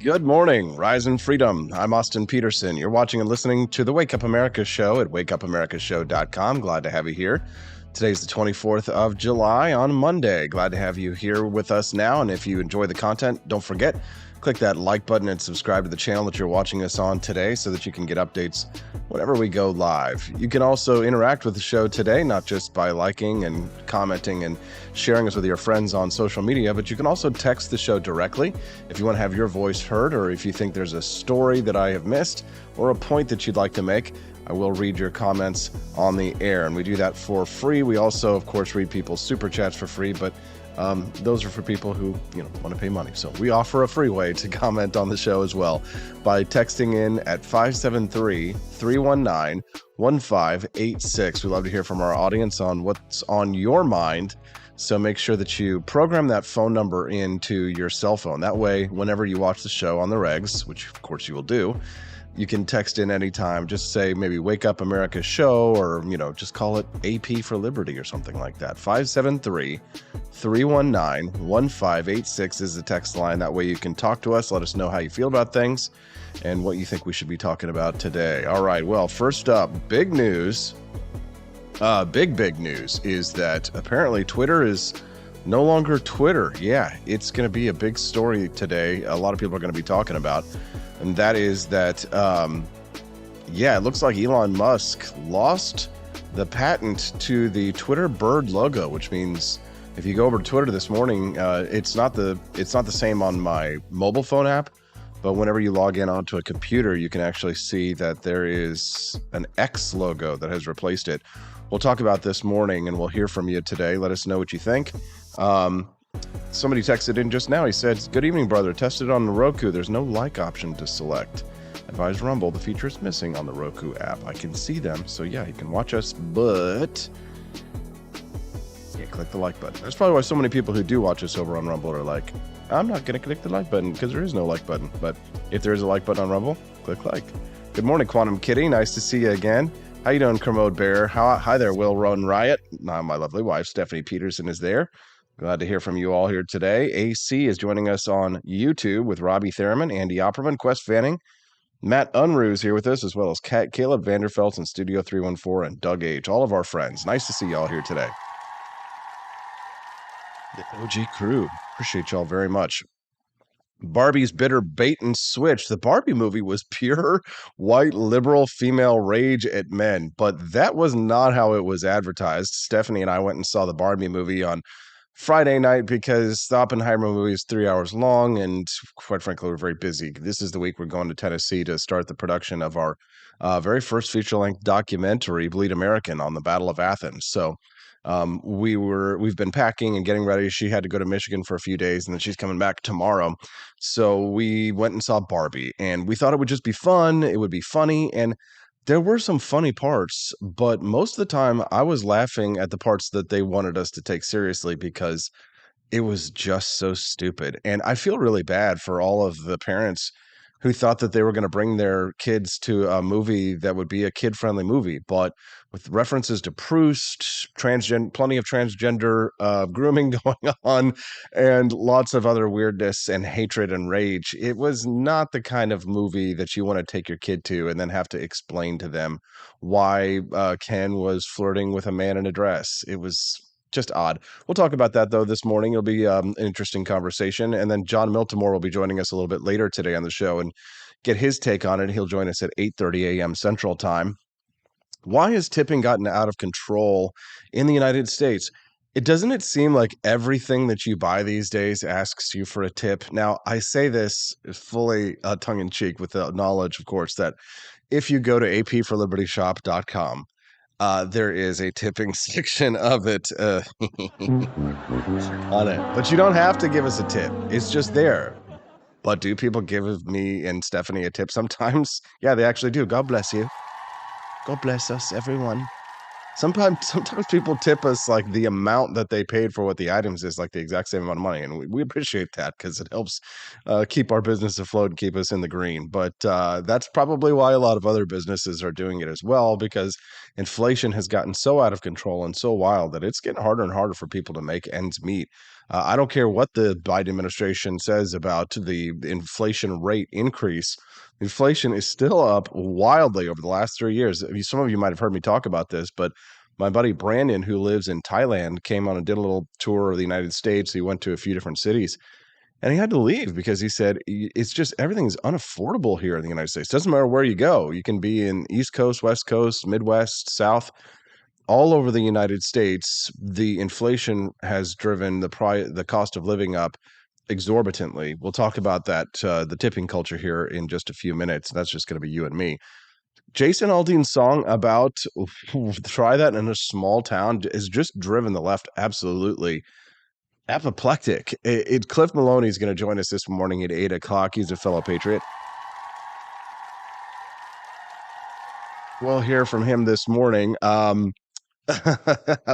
Good morning, Rise and Freedom. I'm Austin Peterson. You're watching and listening to the Wake Up America Show at wakeupAmericaShow.com. Glad to have you here. Today's the 24th of July on Monday. Glad to have you here with us now. And if you enjoy the content, don't forget, click that like button and subscribe to the channel that you're watching us on today so that you can get updates whenever we go live. You can also interact with the show today, not just by liking and commenting and sharing us with your friends on social media, but you can also text the show directly if you want to have your voice heard, or if you think there's a story that I have missed or a point that you'd like to make. I will read your comments on the air, and we do that for free. We also, of course, read people's super chats for free, but those are for people who want to pay money. So we offer a free way to comment on the show as well by texting in at 573-319-1586. We love to hear from our audience on what's on your mind. So make sure that you program that phone number into your cell phone. That way, whenever you watch the show on the regs, which of course you will do, you can text in anytime. Just say maybe Wake Up America Show, or, just call it AP for Liberty or something like that. 573-319-1586 is the text line. That way you can talk to us, let us know how you feel about things and what you think we should be talking about today. All right, well, first up, big news. Big news is that apparently Twitter is no longer Twitter. Yeah, it's going to be a big story today. A lot of people are going to be talking about. And that is that, it looks like Elon Musk lost the patent to the Twitter bird logo, which means if you go over to Twitter this morning, it's not the same on my mobile phone app, but whenever you log in onto a computer, you can actually see that there is an X logo that has replaced it. We'll talk about this morning, and we'll hear from you today. Let us know what you think. Somebody texted in just now. He said, "Good evening, brother. Tested on the Roku. There's no like option to select. Advise Rumble. The feature is missing on the Roku app. I can see them, so yeah, you can watch us, but can't click the like button." That's probably why so many people who do watch us over on Rumble are like, "I'm not going to click the like button," because there is no like button. But if there is a like button on Rumble, click like. Good morning, Quantum Kitty. Nice to see you again. How you doing, Kermode Bear? Hi there, Will Run Riot. My lovely wife, Stephanie Peterson, is there. Glad to hear from you all here today. AC is joining us on YouTube with Robbie Thurman, Andy Opperman, Quest Fanning, Matt Unruh is here with us, as well as Caleb Vanderfelt in Studio 314, and Doug H. All of our friends. Nice to see y'all here today. The OG crew. Appreciate y'all very much. Barbie's bitter bait and switch. The Barbie movie was pure white liberal female rage at men, but that was not how it was advertised. Stephanie and I went and saw the Barbie movie on Friday night because the Oppenheimer movie is 3 hours long, and quite frankly, we're very busy. This is the week we're going to Tennessee to start the production of our very first feature-length documentary, Bleed American, on the Battle of Athens. So we've been packing and getting ready. She had to go to Michigan for a few days, and then she's coming back tomorrow. So we went and saw Barbie, and we thought it would just be fun. It would be funny, and there were some funny parts, but most of the time I was laughing at the parts that they wanted us to take seriously because it was just so stupid. And I feel really bad for all of the parents who thought that they were going to bring their kids to a movie that would be a kid-friendly movie, but with references to Proust, plenty of transgender grooming going on, and lots of other weirdness and hatred and rage. It was not the kind of movie that you want to take your kid to and then have to explain to them why Ken was flirting with a man in a dress. It was just odd. We'll talk about that, though, this morning. It'll be an interesting conversation. And then John Miltimore will be joining us a little bit later today on the show and get his take on it. He'll join us at 8:30 a.m. Central Time. Why has tipping gotten out of control in the United States? Doesn't it seem like everything that you buy these days asks you for a tip? Now, I say this fully tongue-in-cheek with the knowledge, of course, that if you go to apforlibertyshop.com, there is a tipping section of it on it. But you don't have to give us a tip. It's just there. But do people give me and Stephanie a tip sometimes? Yeah, they actually do. God bless you. God bless us, everyone. Sometimes people tip us like the amount that they paid for what the items is, like the exact same amount of money. And we appreciate that because it helps keep our business afloat and keep us in the green. But that's probably why a lot of other businesses are doing it as well, because inflation has gotten so out of control and so wild that it's getting harder and harder for people to make ends meet. I don't care what the Biden administration says about the inflation rate increase. Inflation is still up wildly over the last 3 years. I mean, some of you might have heard me talk about this, but my buddy Brandon, who lives in Thailand, came on and did a little tour of the United States. He went to a few different cities, and he had to leave because he said it's just everything's unaffordable here in the United States. Doesn't matter where you go. You can be in East Coast, West Coast, Midwest, South, all over the United States. The inflation has driven the cost of living up exorbitantly. We'll talk about that, the tipping culture here in just a few minutes. That's just going to be you and me. Jason Aldean's song about try that in a small town has just driven the left absolutely apoplectic. Cliff Maloney is going to join us this morning at 8:00. He's a fellow patriot. We'll hear from him this morning. I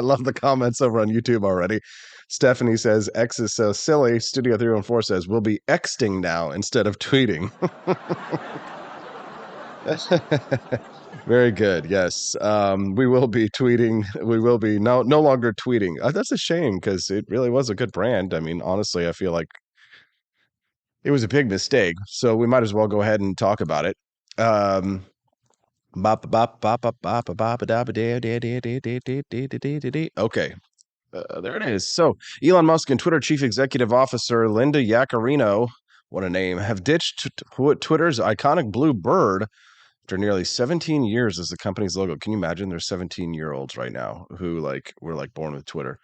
love the comments over on YouTube already. Stephanie says, X is so silly. Studio 314 says, we'll be Xting now instead of tweeting. Very good. Yes. We will be tweeting. We will be no longer tweeting. That's a shame because it really was a good brand. I mean, honestly, I feel like it was a big mistake. So we might as well go ahead and talk about it. Okay. There it is. So Elon Musk and Twitter Chief Executive Officer Linda Yaccarino, what a name, have ditched Twitter's iconic blue bird after nearly 17 years as the company's logo. Can you imagine? There's 17-year-olds right now who were born with Twitter.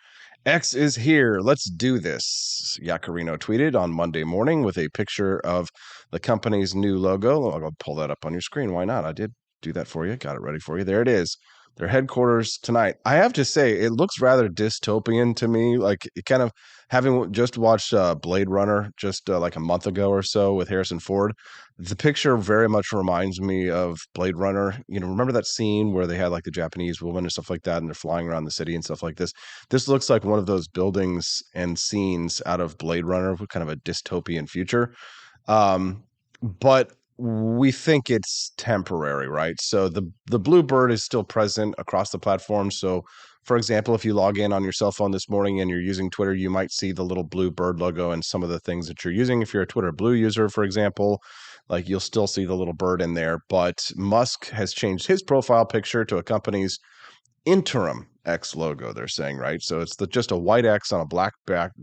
X is here. Let's do this. Yaccarino tweeted on Monday morning with a picture of the company's new logo. I'll pull that up on your screen. Why not? I did do that for you. Got it ready for you. There it is. Their headquarters tonight. I have to say, it looks rather dystopian to me. Like, it kind of, having just watched Blade Runner just like a month ago or so with Harrison Ford, the picture very much reminds me of Blade Runner. You know, remember that scene where they had like the Japanese woman and stuff like that, and they're flying around the city and stuff like this? This looks like one of those buildings and scenes out of Blade Runner, with kind of a dystopian future. But we think it's temporary, right? So the blue bird is still present across the platform. So, for example, if you log in on your cell phone this morning and you're using Twitter, you might see the little blue bird logo and some of the things that you're using. If you're a Twitter Blue user, for example, like, you'll still see the little bird in there. But Musk has changed his profile picture to a company's interim X logo, they're saying, right? So it's just a white X on a black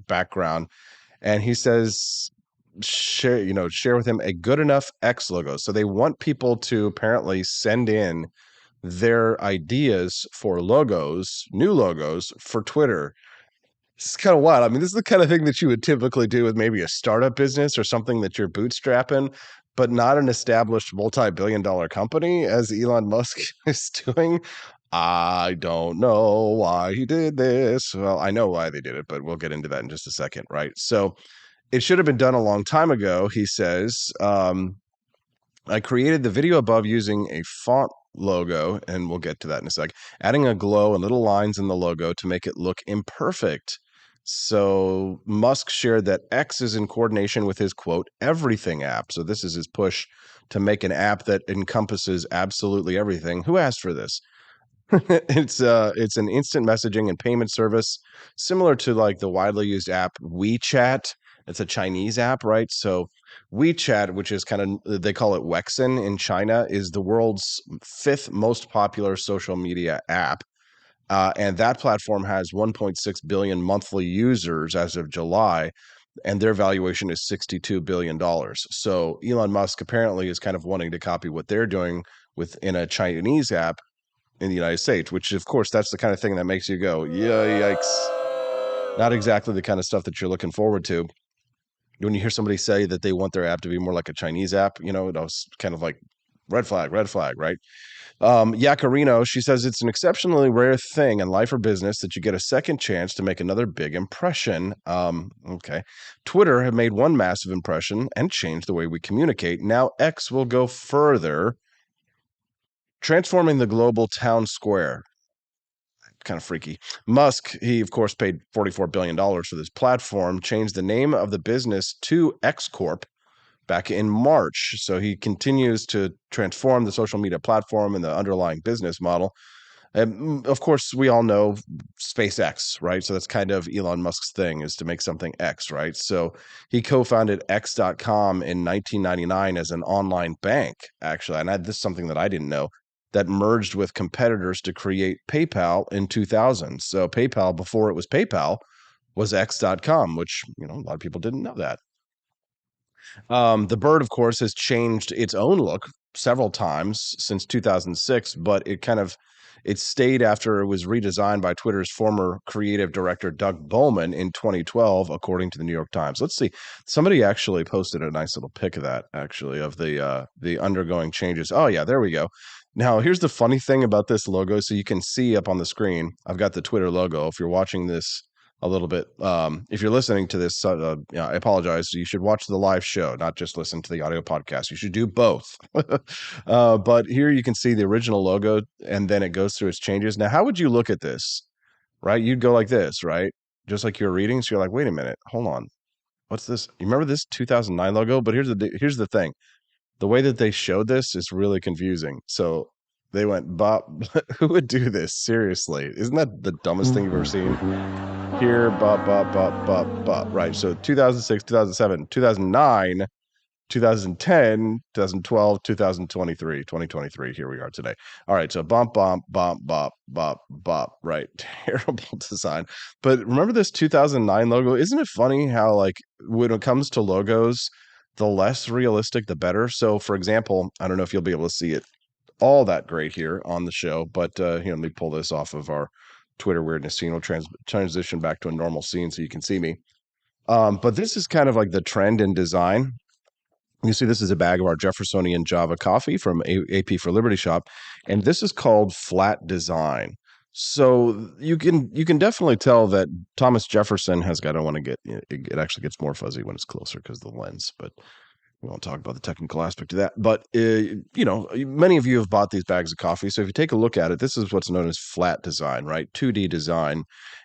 background. And he says, share with him a good enough X logo. So they want people to apparently send in their ideas for logos, new logos for Twitter. This is kind of wild. I mean, this is the kind of thing that you would typically do with maybe a startup business or something that you're bootstrapping, but not an established multi-billion-dollar company as Elon Musk is doing. I don't know why he did this. Well, I know why they did it, but we'll get into that in just a second, right? So it should have been done a long time ago, he says. I created the video above using a font logo, and we'll get to that in a sec, adding a glow and little lines in the logo to make it look imperfect. So Musk shared that X is in coordination with his, quote, everything app. So this is his push to make an app that encompasses absolutely everything. Who asked for this? It's an instant messaging and payment service similar to like the widely used app WeChat. It's a Chinese app, right? So WeChat, which is kind of, they call it Weixin in China, is the world's 5th most popular social media app. And that platform has 1.6 billion monthly users as of July, and their valuation is $62 billion. So Elon Musk apparently is kind of wanting to copy what they're doing within a Chinese app in the United States, which, of course, that's the kind of thing that makes you go, yeah, yikes. Not exactly the kind of stuff that you're looking forward to. When you hear somebody say that they want their app to be more like a Chinese app, you know, it was kind of like red flag, right? Yaccarino, she says it's an exceptionally rare thing in life or business that you get a second chance to make another big impression. Okay. Twitter had made one massive impression and changed the way we communicate. Now X will go further, transforming the global town square. Kind of freaky. Musk, he of course paid $44 billion for this platform, changed the name of the business to X Corp back in March. So he continues to transform the social media platform and the underlying business model. Of course, we all know SpaceX, right? So that's kind of Elon Musk's thing, is to make something X, right? So he co-founded X.com in 1999 as an online bank, actually. And this is something that I didn't know, that merged with competitors to create PayPal in 2000. So PayPal, before it was PayPal, was X.com, which, a lot of people didn't know that. The bird, of course, has changed its own look several times since 2006, but it stayed after it was redesigned by Twitter's former creative director Doug Bowman in 2012, according to the New York Times. Let's see. Somebody actually posted a nice little pic of that, actually, of the undergoing changes. Oh yeah, there we go. Now, here's the funny thing about this logo. So you can see up on the screen, I've got the Twitter logo. If you're watching this a little bit. If you're listening to this, I apologize. You should watch the live show, not just listen to the audio podcast. You should do both. But here you can see the original logo, and then it goes through its changes. Now, how would you look at this? Right? You'd go like this, right? Just like you're reading. So you're like, wait a minute, hold on. What's this? You remember this 2009 logo? But here's the thing. The way that they showed this is really confusing. So they went, Bob, who would do this? Seriously. Isn't that the dumbest thing you've ever seen? Here, right. So 2006, 2007, 2009, 2010, 2012, 2023, 2023. Here we are today. All right. So bump, right. Terrible design. But remember this 2009 logo? Isn't it funny how, like, when it comes to logos, the less realistic, the better. So, for example, I don't know if you'll be able to see it all that great here on the show, but let me pull this off of our Twitter weirdness scene. We'll transition back to a normal scene so you can see me. But this is kind of like the trend in design. You see, this is a bag of our Jeffersonian Java coffee from AP for Liberty Shop, and this is called flat design. So you can definitely tell that Thomas Jefferson has got. I don't want to get it actually gets more fuzzy when it's closer because of the lens, but we won't talk about the technical aspect of that. But many of you have bought these bags of coffee. So if you take a look at it, this is what's known as flat design, right? 2D design.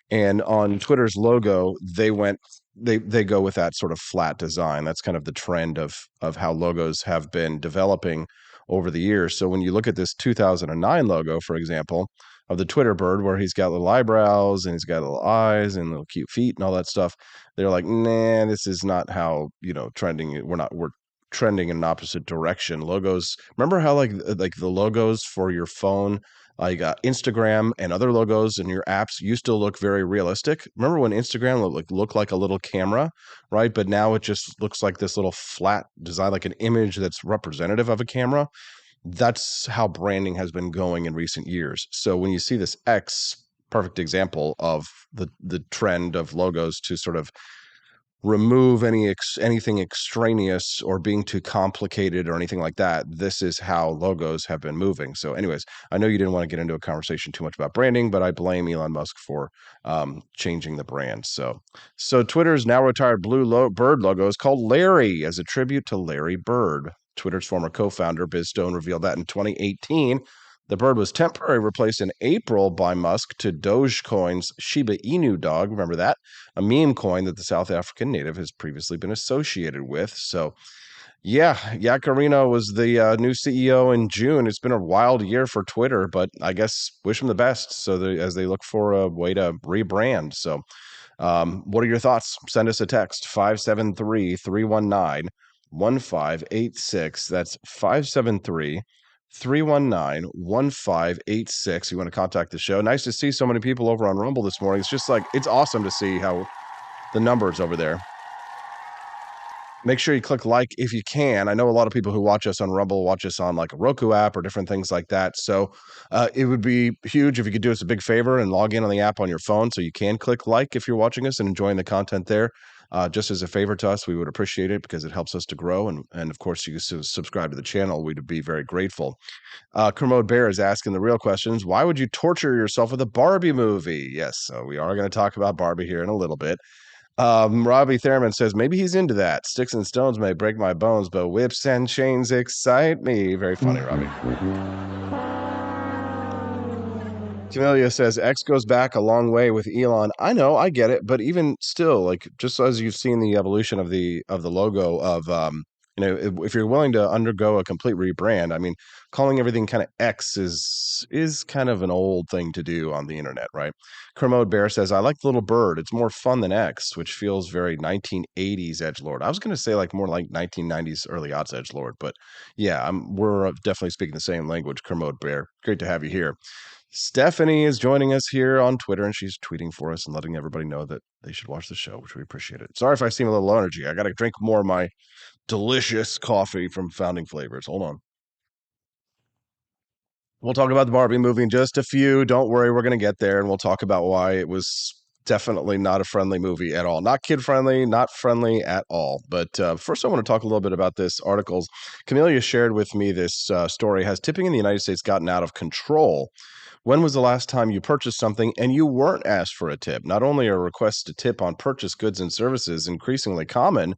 And on Twitter's logo, they go with that sort of flat design. That's kind of the trend of how logos have been developing over the years. So when you look at this 2009 logo, for example, of the Twitter bird, where he's got little eyebrows and he's got little eyes and little cute feet and all that stuff, they're like, nah, this is not how trending. We're trending in an opposite direction. Logos. Remember how like the logos for your phone, like Instagram and other logos in your apps used to look very realistic. Remember when Instagram looked like a little camera, right? But now it just looks like this little flat design, like an image that's representative of a camera. That's how branding has been going in recent years. So when you see this X, perfect example of the trend of logos to sort of remove anything extraneous or being too complicated or anything like that. This is how logos have been moving. So anyways, I know you didn't want to get into a conversation too much about branding, but I blame Elon Musk for changing the brand. So Twitter's now retired bird logo is called Larry, as a tribute to Larry Bird. Twitter's former co-founder Biz Stone revealed that in 2018. The bird was temporarily replaced in April by Musk to Dogecoin's Shiba Inu dog. Remember that? A meme coin that the South African native has previously been associated with. So, yeah, Yacarino was the new CEO in June. It's been a wild year for Twitter, but I guess wish them the best. So as they look for a way to rebrand. So, what are your thoughts? Send us a text, 573-319-1586. That's 573-319-1586. You want to contact the show. Nice to see so many people over on Rumble this morning. It's just like, it's awesome to see how the numbers over there. Make sure you click like if you can. I know a lot of people who watch us on Rumble watch us on like a Roku app or different things like that. So it would be huge if you could do us a big favor and log in on the app on your phone so you can click like if you're watching us and enjoying the content there. Just as a favor to us, we would appreciate it because it helps us to grow. And of course, you can subscribe to the channel. We'd be very grateful. Kermode Bear is asking the real questions. Why would you torture yourself with a Barbie movie? Yes, so we are going to talk about Barbie here in a little bit. Robbie Thurman says, maybe he's into that. Sticks and stones may break my bones, but whips and chains excite me. Very funny, Robbie. Camellia says, X goes back a long way with Elon. I know, I get it, but even still, like, just as you've seen the evolution of the logo of if you're willing to undergo a complete rebrand, I mean, calling everything kind of X is kind of an old thing to do on the internet, right? Kermode Bear says, I like the little bird. It's more fun than X, which feels very 1980s edgelord. I was going to say like more like 1990s early aughts edgelord, but yeah, we're definitely speaking the same language. Kermode Bear, great to have you here. Stephanie is joining us here on Twitter, and she's tweeting for us and letting everybody know that they should watch the show, which we appreciate it. Sorry if I seem a little low energy. I got to drink more of my delicious coffee from Founding Flavors. Hold on. We'll talk about the Barbie movie in just a few. Don't worry, we're going to get there, and we'll talk about why it was definitely not a friendly movie at all. Not kid friendly, not friendly at all. But first, I want to talk a little bit about this article. Camelia shared with me this story. Has tipping in the United States gotten out of control? When was the last time you purchased something and you weren't asked for a tip? Not only are requests to tip on purchased goods and services increasingly common,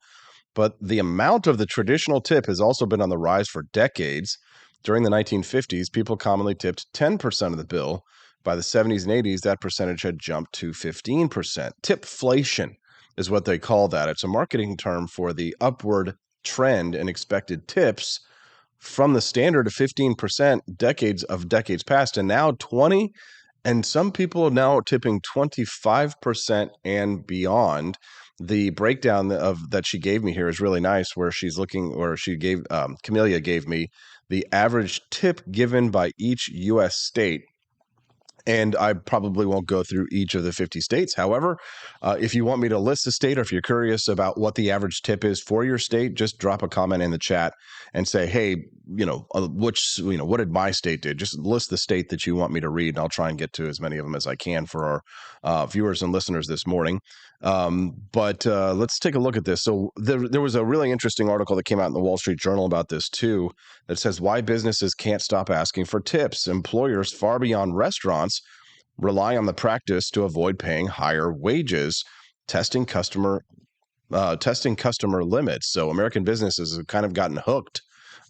but the amount of the traditional tip has also been on the rise for decades. During the 1950s, people commonly tipped 10% of the bill. By the 70s and 80s, that percentage had jumped to 15%. Tipflation is what they call that. It's a marketing term for the upward trend in expected tips from the standard of 15% decades past, and now 20, and some people are now tipping 25% and beyond. The breakdown of that she gave me here is really nice, where she's looking, or she gave Camelia gave me the average tip given by each U.S. state. And I probably won't go through each of the 50 states. However, if you want me to list a state, or if you're curious about what the average tip is for your state, just drop a comment in the chat and say, hey, what did my state do? Just list the state that you want me to read, and I'll try and get to as many of them as I can for our viewers and listeners this morning. But let's take a look at this. So there was a really interesting article that came out in the Wall Street Journal about this too, that says why businesses can't stop asking for tips. Employers far beyond restaurants rely on the practice to avoid paying higher wages, testing customer limits. So American businesses have kind of gotten hooked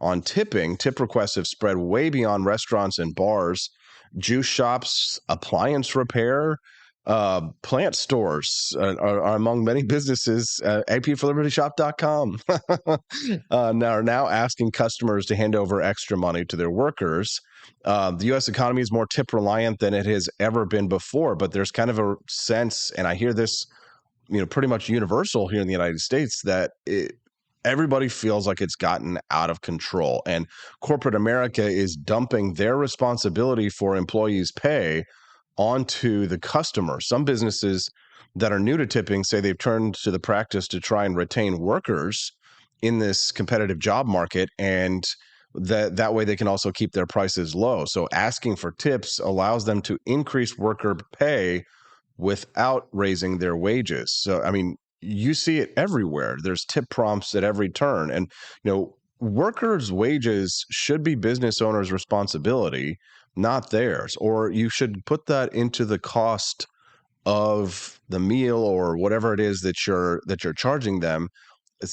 on tipping. Tip requests have spread way beyond restaurants and bars. Juice shops, appliance repair, plant stores are among many businesses. apforlibertyshop.com are now asking customers to hand over extra money to their workers. The U.S. economy is more tip reliant than it has ever been before, but there's kind of a sense, and I hear this, pretty much universal here in the United States, that everybody feels like it's gotten out of control, and corporate America is dumping their responsibility for employees' pay onto the customer. Some businesses that are new to tipping say they've turned to the practice to try and retain workers in this competitive job market, and that way they can also keep their prices low. So asking for tips allows them to increase worker pay without raising their wages. So, I mean, you see it everywhere. There's tip prompts at every turn. And, workers' wages should be business owners' responsibility, not theirs. Or you should put that into the cost of the meal or whatever it is that you're charging them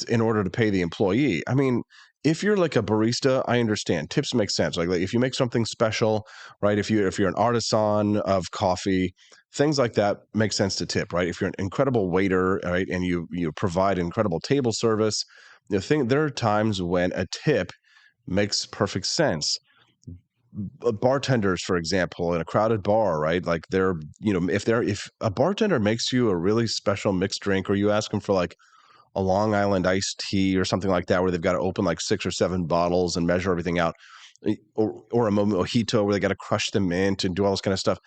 in order to pay the employee. I mean, if you're like a barista, I understand tips make sense. Like if you make something special, right? If you're an artisan of coffee, things like that make sense to tip, right? If you're an incredible waiter, right, and you provide incredible table service, there are times when a tip makes perfect sense. Bartenders, for example, in a crowded bar, right? Like if a bartender makes you a really special mixed drink, or you ask them for like a Long Island iced tea or something like that, where they've got to open like 6 or 7 bottles and measure everything out, or a mojito where they got to crush the mint and do all this kind of stuff.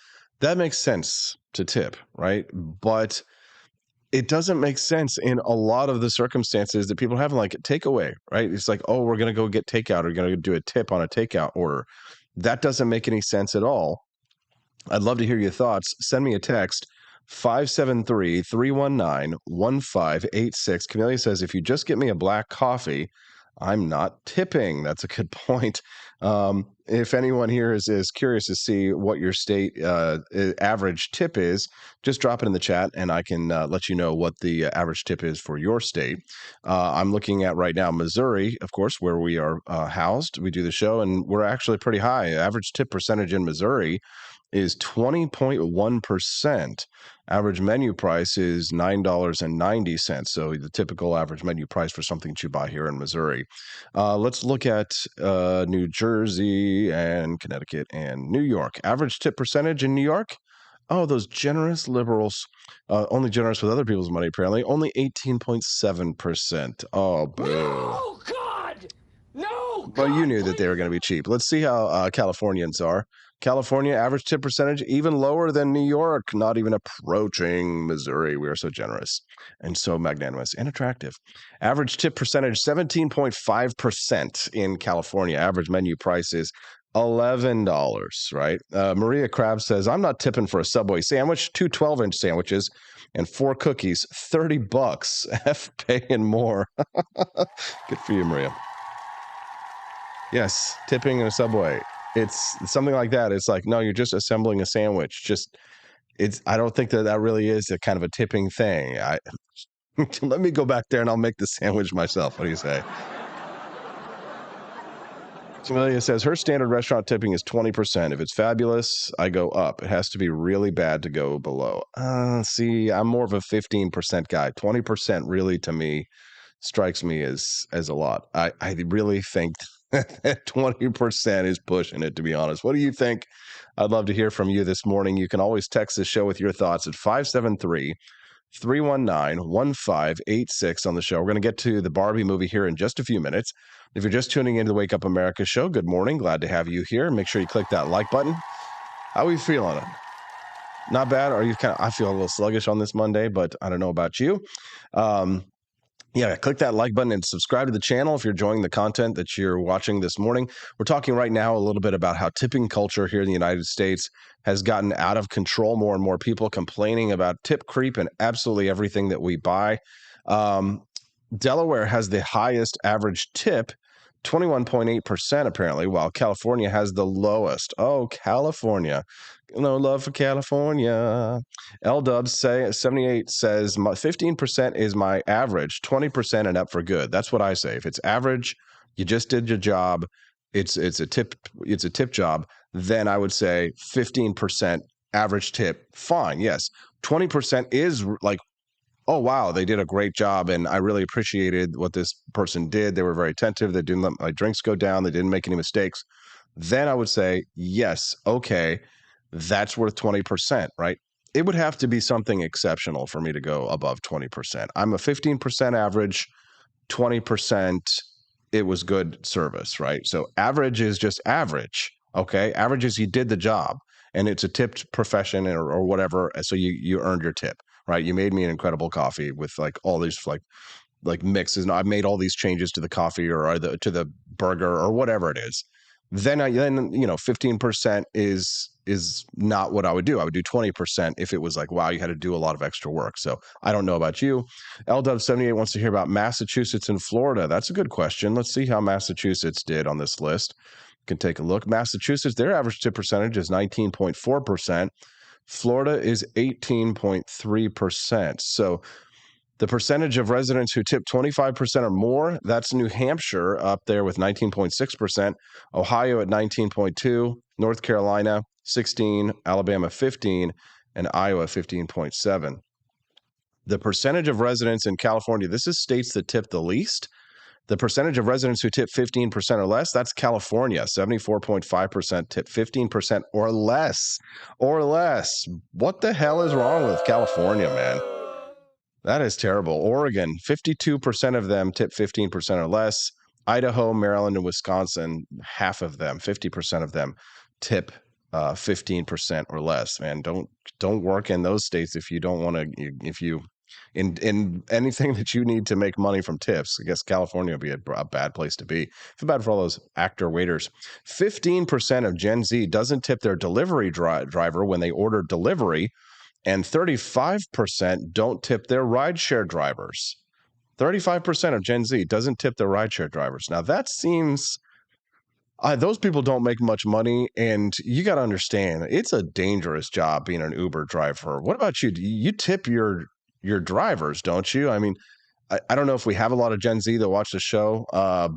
That makes sense to tip, right? But it doesn't make sense in a lot of the circumstances that people have, like takeaway, right? It's like, oh, we're going to go get takeout, or going to do a tip on a takeout order. That doesn't make any sense at all. I'd love to hear your thoughts. Send me a text, 573-319-1586. Camelia says, if you just get me a black coffee, I'm not tipping. That's a good point. If anyone here is curious to see what your state average tip is, just drop it in the chat and I can let you know what the average tip is for your state. I'm looking at right now Missouri, of course, where we are housed. We do the show, and we're actually pretty high. Average tip percentage in Missouri is 20.1%. Average menu price is $9.90. So the typical average menu price for something that you buy here in Missouri. Let's look at New Jersey and Connecticut and New York. Average tip percentage in New York? Oh, those generous liberals, only generous with other people's money, apparently. Only 18.7%. Oh, boo. No, God! No, But you God, knew that they were going to be cheap. Let's see how Californians are. California average tip percentage even lower than New York, not even approaching Missouri. We are so generous and so magnanimous and attractive. Average tip percentage 17.5% in California. Average menu price is $11, right? Maria Krabs says, I'm not tipping for a Subway sandwich, 2 12-inch sandwiches, and 4 cookies, $30. F paying more. Good for you, Maria. Yes, tipping in a Subway. It's something like that. It's like, no, you're just assembling a sandwich. I don't think that really is a kind of a tipping thing. Let me go back there and I'll make the sandwich myself. What do you say? Amelia says her standard restaurant tipping is 20%. If it's fabulous, I go up. It has to be really bad to go below. See, I'm more of a 15% guy. 20% really to me strikes me as a lot. I really think that 20% is pushing it, to be honest. What do you think? I'd love to hear from you this morning. You can always text the show with your thoughts at 573-319-1586 on the show. We're going to get to the Barbie movie here in just a few minutes. If you're just tuning into the Wake Up America show, good morning. Glad to have you here. Make sure you click that like button. How are you feeling? Not bad? Are you I feel a little sluggish on this Monday, but I don't know about you. Yeah, click that like button and subscribe to the channel if you're enjoying the content that you're watching this morning. We're talking right now a little bit about how tipping culture here in the United States has gotten out of control. More and more people complaining about tip creep and absolutely everything that we buy. Delaware has the highest average tip, 21.8% apparently, while California has the lowest. Oh, California. No love for California. L-Dubs say 78 says 15% is my average, 20% and up for good. That's what I say. If it's average, you just did your job, it's a tip job, then I would say 15% average tip, fine. Yes. 20% is like, oh, wow, they did a great job. And I really appreciated what this person did. They were very attentive. They didn't let my drinks go down. They didn't make any mistakes. Then I would say, yes, okay, that's worth 20%, right? It would have to be something exceptional for me to go above 20%. I'm a 15% average, 20%, it was good service, right? So average is just average, okay? Average is you did the job and it's a tipped profession or whatever. So you earned your tip, right? You made me an incredible coffee with like all these like mixes, and I've made all these changes to the coffee or to the burger or whatever it is. Then 15% is not what I would do. I would do 20% if it was like, wow, you had to do a lot of extra work. So I don't know about you. LW78 wants to hear about Massachusetts and Florida. That's a good question. Let's see how Massachusetts did on this list. You can take a look. Massachusetts, their average tip percentage is 19.4%. Florida is 18.3%. So the percentage of residents who tip 25% or more, that's New Hampshire up there with 19.6%, Ohio at 19.2%, North Carolina 16%, Alabama 15%, and Iowa 15.7%. The percentage of residents in California, this is states that tip the least. The percentage of residents who tip 15% or less, that's California. 74.5% tip 15% or less. Or less. What the hell is wrong with California, man? That is terrible. Oregon, 52% of them tip 15% or less. Idaho, Maryland, and Wisconsin, half of them, 50% of them tip 15% or less. Man, don't work in those states if you don't want to. If you in anything that you need to make money from tips, I guess California would be a bad place to be. Feel bad for all those actor waiters. 15% of Gen Z doesn't tip their delivery driver when they order delivery. And 35% don't tip their rideshare drivers. 35% of Gen Z doesn't tip their rideshare drivers. Now, that seems those people don't make much money, and you got to understand, it's a dangerous job being an Uber driver. What about you? You tip your drivers, don't you? I mean, I don't know if we have a lot of Gen Z that watch the show,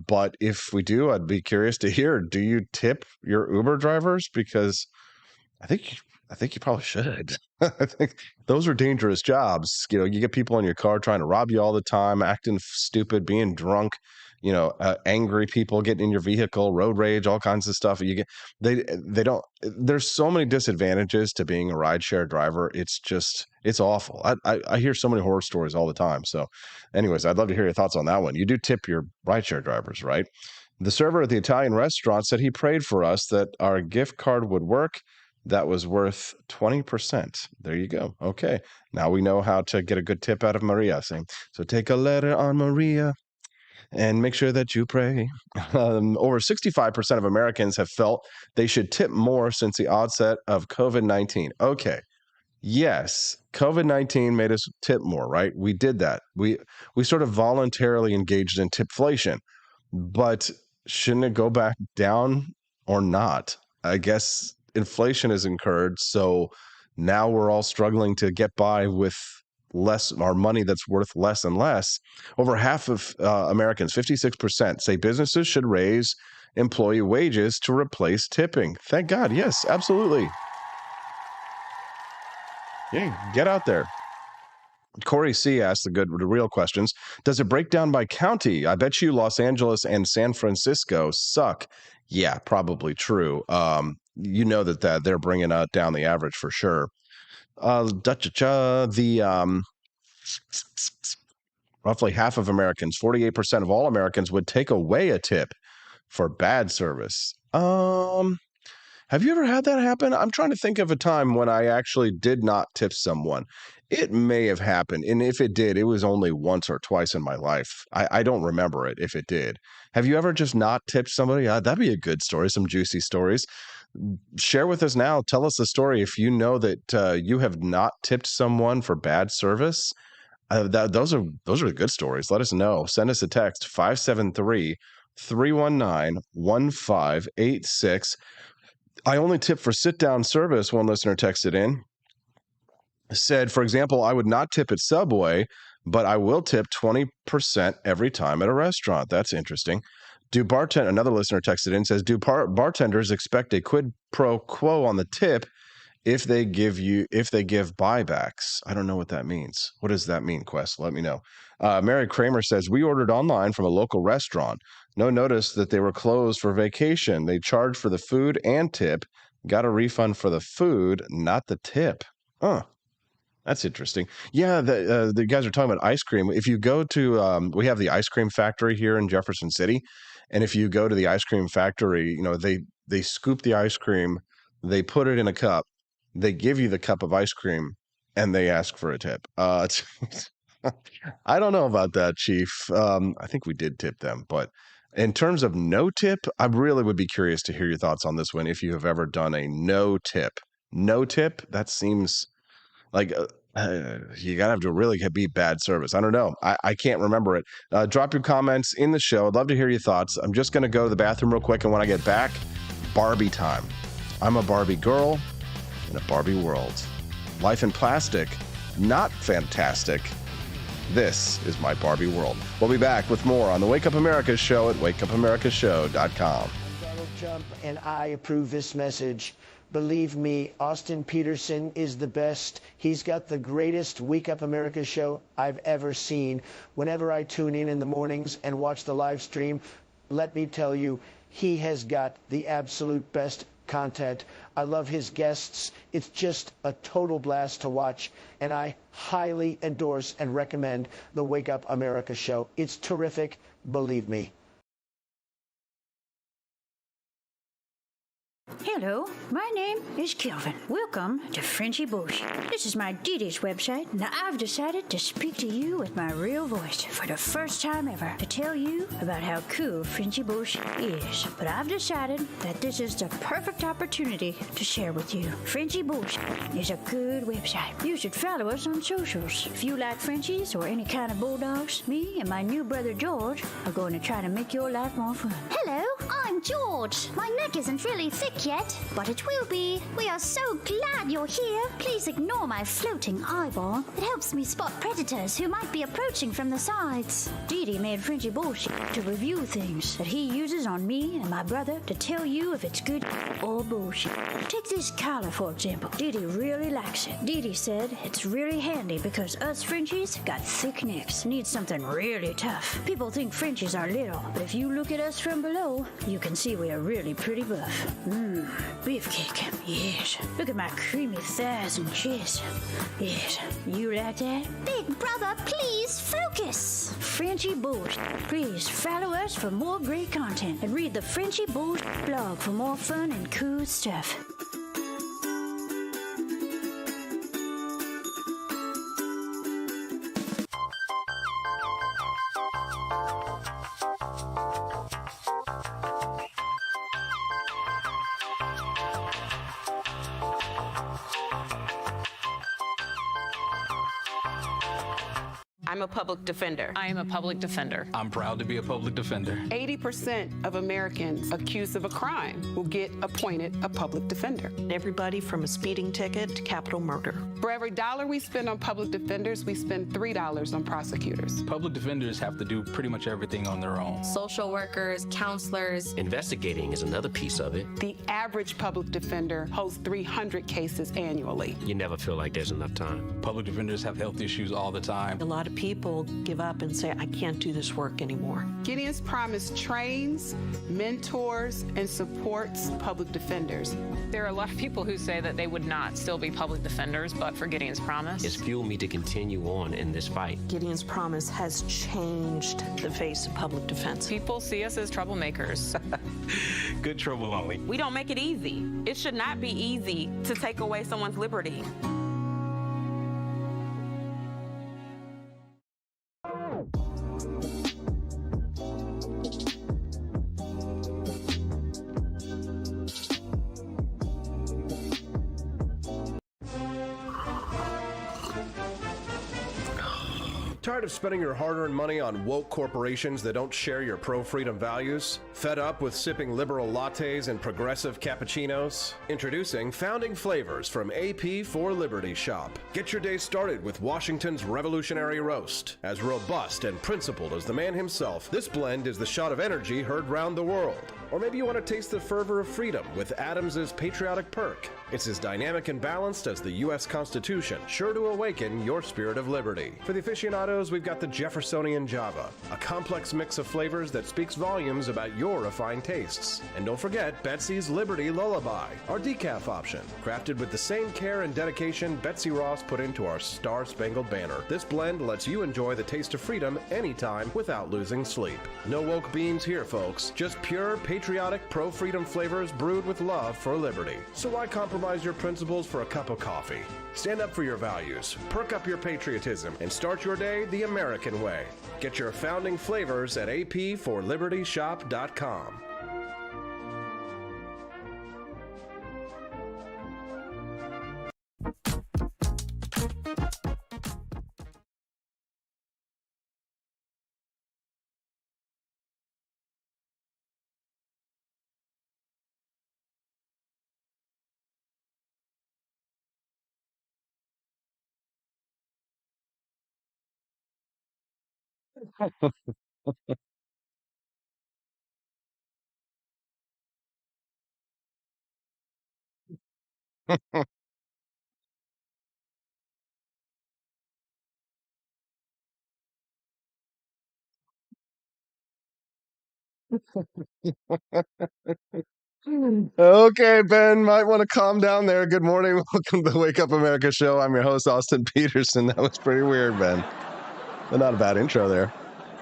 but if we do, I'd be curious to hear, do you tip your Uber drivers? Because I think you probably should. I think those are dangerous jobs. You know, you get people in your car trying to rob you all the time, acting stupid, being drunk. You know, angry people getting in your vehicle, road rage, all kinds of stuff. You get they don't. There's so many disadvantages to being a rideshare driver. It's awful. I hear so many horror stories all the time. So, anyways, I'd love to hear your thoughts on that one. You do tip your rideshare drivers, right? The server at the Italian restaurant said he prayed for us that our gift card would work. That was worth 20%. There you go. Okay. Now we know how to get a good tip out of Maria. Saying, so take a letter on Maria and make sure that you pray. Over 65% of Americans have felt they should tip more since the onset of COVID-19. Okay. Yes, COVID-19 made us tip more, right? We did that. We sort of voluntarily engaged in tipflation, but shouldn't it go back down or not? I guess inflation has incurred, so now we're all struggling to get by with less our money that's worth less and less. Over half of Americans, 56%, say businesses should raise employee wages to replace tipping. Thank God. Yes, absolutely. Yeah, get out there. Corey C. asked the real questions. Does it break down by county? I bet you Los Angeles and San Francisco suck. Yeah, probably true. You know that they're bringing down the average for sure. Roughly half of Americans, 48% of all Americans, would take away a tip for bad service. Have you ever had that happen? I'm trying to think of a time when I actually did not tip someone. It may have happened, and if it did, it was only once or twice in my life. I don't remember it if it did. Have you ever just not tipped somebody? That'd be a good story, some juicy stories. Share with us now. Tell us the story if you know that you have not tipped someone for bad service. Those are the good stories. Let us know. Send us a text 573-319-1586. I only tip for sit-down service, one listener texted in. Said, for example, I would not tip at Subway, but I will tip 20% every time at a restaurant. That's interesting. Another listener texted in, says, do bartenders expect a quid pro quo on the tip if they give buybacks? I don't know what that means. What does that mean, Quest? Let me know. Mary Kramer says, we ordered online from a local restaurant. No notice that they were closed for vacation. They charged for the food and tip. Got a refund for the food, not the tip. Huh. That's interesting. Yeah, the guys are talking about ice cream. If you go to, we have the ice cream factory here in Jefferson City, and if you go to the ice cream factory, you know, they scoop the ice cream, they put it in a cup, they give you the cup of ice cream, and they ask for a tip. I don't know about that, Chief. I think we did tip them, but in terms of no tip, I really would be curious to hear your thoughts on this one. If you have ever done a no tip, that seems like you gotta have to really be bad service. I don't know. I can't remember it. Drop your comments in the show. I'd love to hear your thoughts. I'm just gonna go to the bathroom real quick, and when I get back, Barbie time. I'm a Barbie girl in a Barbie world. Life in plastic, not fantastic. This is my Barbie world. We'll be back with more on the Wake Up America show at wakeupamericashow.com. Donald Trump and I approve this message. Believe me, Austin Peterson is the best. He's got the greatest Wake Up America show I've ever seen. Whenever I tune in the mornings and watch the live stream, let me tell you, he has got the absolute best content. I love his guests. It's just a total blast to watch, and I highly endorse and recommend the Wake Up America show. It's terrific, believe me. Hello, my name is Kelvin. Welcome to Frenchy Bush. This is my Dee-Dee's website. Now I've decided to speak to you with my real voice for the first time ever to tell you about how cool Frenchy Bush is. But I've decided that this is the perfect opportunity to share with you. Frenchy Bush is a good website. You should follow us on socials. If you like Frenchies or any kind of bulldogs, me and my new brother George are going to try to make your life more fun. Hello, I'm I'm George. My neck isn't really thick yet, but it will be. We are so glad you're here. Please ignore my floating eyeball. It helps me spot predators who might be approaching from the sides. Dee Dee made Frenchy bullshit to review things that he uses on me and my brother to tell you if it's good or bullshit. Take this collar, for example. Dee Dee really likes it. Dee Dee said it's really handy because us Frenchies got thick necks. Need something really tough. People think Frenchies are little, but if you look at us from below, you can see we are really pretty buff. Beefcake. Yes. Look at my creamy thighs and chest. Yes. You like that? Big brother, please focus. Frenchy Bullshit. Please follow us for more great content and read the Frenchy Bullshit blog for more fun and cool stuff. I'm a public defender. I am a public defender. I'm proud to be a public defender. 80% of Americans accused of a crime will get appointed a public defender. Everybody from a speeding ticket to capital murder. For every dollar we spend on public defenders, we spend $3 on prosecutors. Public defenders have to do pretty much everything on their own. Social workers, counselors. Investigating is another piece of it. The average public defender holds 300 cases annually. You never feel like there's enough time. Public defenders have health issues all the time. A lot of people give up and say, I can't do this work anymore. Gideon's Promise trains, mentors, and supports public defenders. There are a lot of people who say that they would not still be public defenders, but for Gideon's Promise. It's fueled me to continue on in this fight. Gideon's Promise has changed the face of public defense. People see us as troublemakers. Good trouble only. We don't make it easy. It should not be easy to take away someone's liberty. Tired of spending your hard-earned money on woke corporations that don't share your pro-freedom values? Fed up with sipping liberal lattes and progressive cappuccinos? Introducing Founding Flavors from AP for Liberty Shop. Get your day started with Washington's Revolutionary Roast. As robust and principled as the man himself, this blend is the shot of energy heard round the world. Or maybe you want to taste the fervor of freedom with Adams's Patriotic Perk. It's as dynamic and balanced as the U.S. Constitution, sure to awaken your spirit of liberty. For the aficionados, we've got the Jeffersonian Java, a complex mix of flavors that speaks volumes about your refined tastes. And don't forget Betsy's Liberty Lullaby, our decaf option, crafted with the same care and dedication Betsy Ross put into our Star-Spangled Banner. This blend lets you enjoy the taste of freedom anytime without losing sleep. No woke beans here, folks. Just pure, patriotic, pro-freedom flavors brewed with love for liberty. So why compromise your principles for a cup of coffee? Stand up for your values, perk up your patriotism, and start your day the American way. Get your Founding Flavors at apforlibertyshop.com. Okay, Ben, might want to calm down there. Good morning. Welcome to the Wake Up America show. I'm your host, Austin Peterson. That was pretty weird, Ben. But not a bad intro there.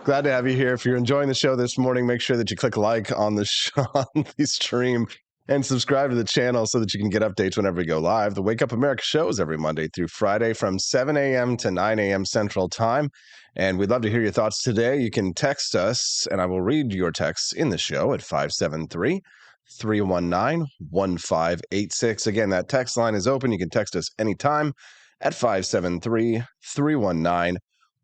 Glad to have you here. If you're enjoying the show this morning, make sure that you click like on the stream and subscribe to the channel so that you can get updates whenever we go live. The Wake Up America show is every Monday through Friday from 7 a.m. to 9 a.m. Central Time. And we'd love to hear your thoughts today. You can text us, and I will read your texts in the show at 573-319-1586. Again, that text line is open. You can text us anytime at 573-319-1586.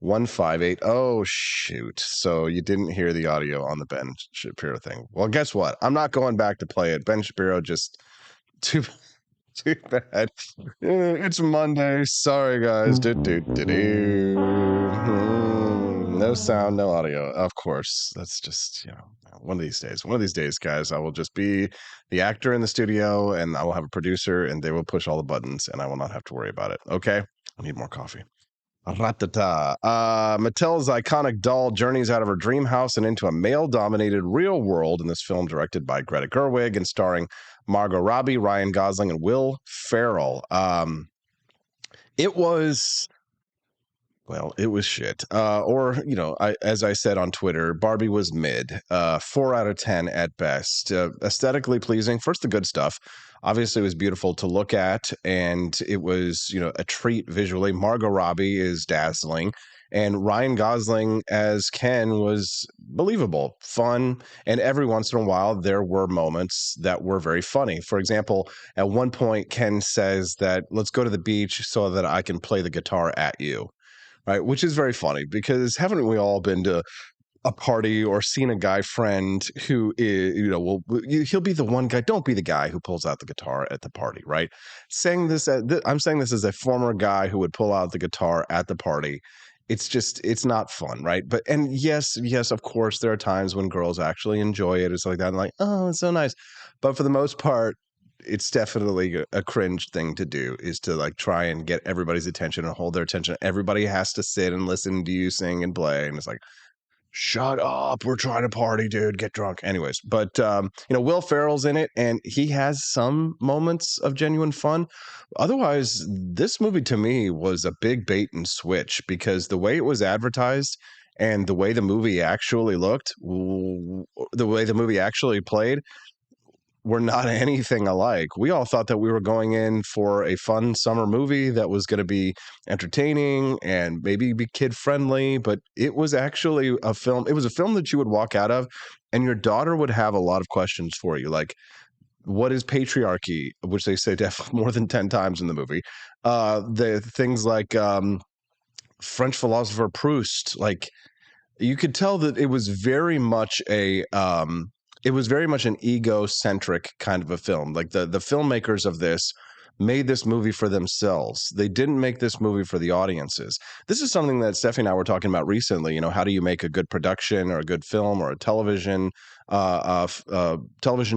158. Oh, shoot. So you didn't hear the audio on the Ben Shapiro thing. Well, guess what? I'm not going back to play it. Ben Shapiro just too too bad. It's Monday. Sorry, guys. No sound, no audio. Of course. That's just, one of these days. One of these days, guys, I will just be the actor in the studio and I will have a producer and they will push all the buttons and I will not have to worry about it. Okay? I need more coffee. Ratata. Mattel's iconic doll journeys out of her dream house and into a male-dominated real world in this film directed by Greta Gerwig and starring Margot Robbie, Ryan Gosling, and Will Ferrell. It was shit. As I said on Twitter, Barbie was mid. 4 out of 10 at best. Aesthetically pleasing. First, the good stuff. Obviously, it was beautiful to look at, and it was, a treat visually. Margot Robbie is dazzling, and Ryan Gosling as Ken was believable, fun, and every once in a while, there were moments that were very funny. For example, at one point, Ken says that, let's go to the beach so that I can play the guitar at you. Right, which is very funny because haven't we all been to a party or seen a guy friend who is, he'll be the one guy. Don't be the guy who pulls out the guitar at the party, right? I'm saying this as a former guy who would pull out the guitar at the party. It's not fun, right? And yes, of course, there are times when girls actually enjoy it. It's like that, and like, oh, it's so nice. But for the most part, it's definitely a cringe thing to do, is to like try and get everybody's attention and hold their attention. Everybody has to sit and listen to you sing and play. And it's like, shut up. We're trying to party, dude. Get drunk. Anyways. But, Will Ferrell's in it and he has some moments of genuine fun. Otherwise, this movie to me was a big bait and switch because the way it was advertised and the way the movie actually looked, the way the movie actually played, were not anything alike. We all thought that we were going in for a fun summer movie that was going to be entertaining and maybe be kid friendly, but it was actually a film. It was a film that you would walk out of and your daughter would have a lot of questions for you. Like, what is patriarchy? Which they say more than 10 times in the movie. The things like French philosopher Proust, like you could tell that it was very much an egocentric kind of a film. Like the filmmakers of this made this movie for themselves. They didn't make this movie for the audiences. This is something that Stephanie and I were talking about recently. How do you make a good production or a good film or a television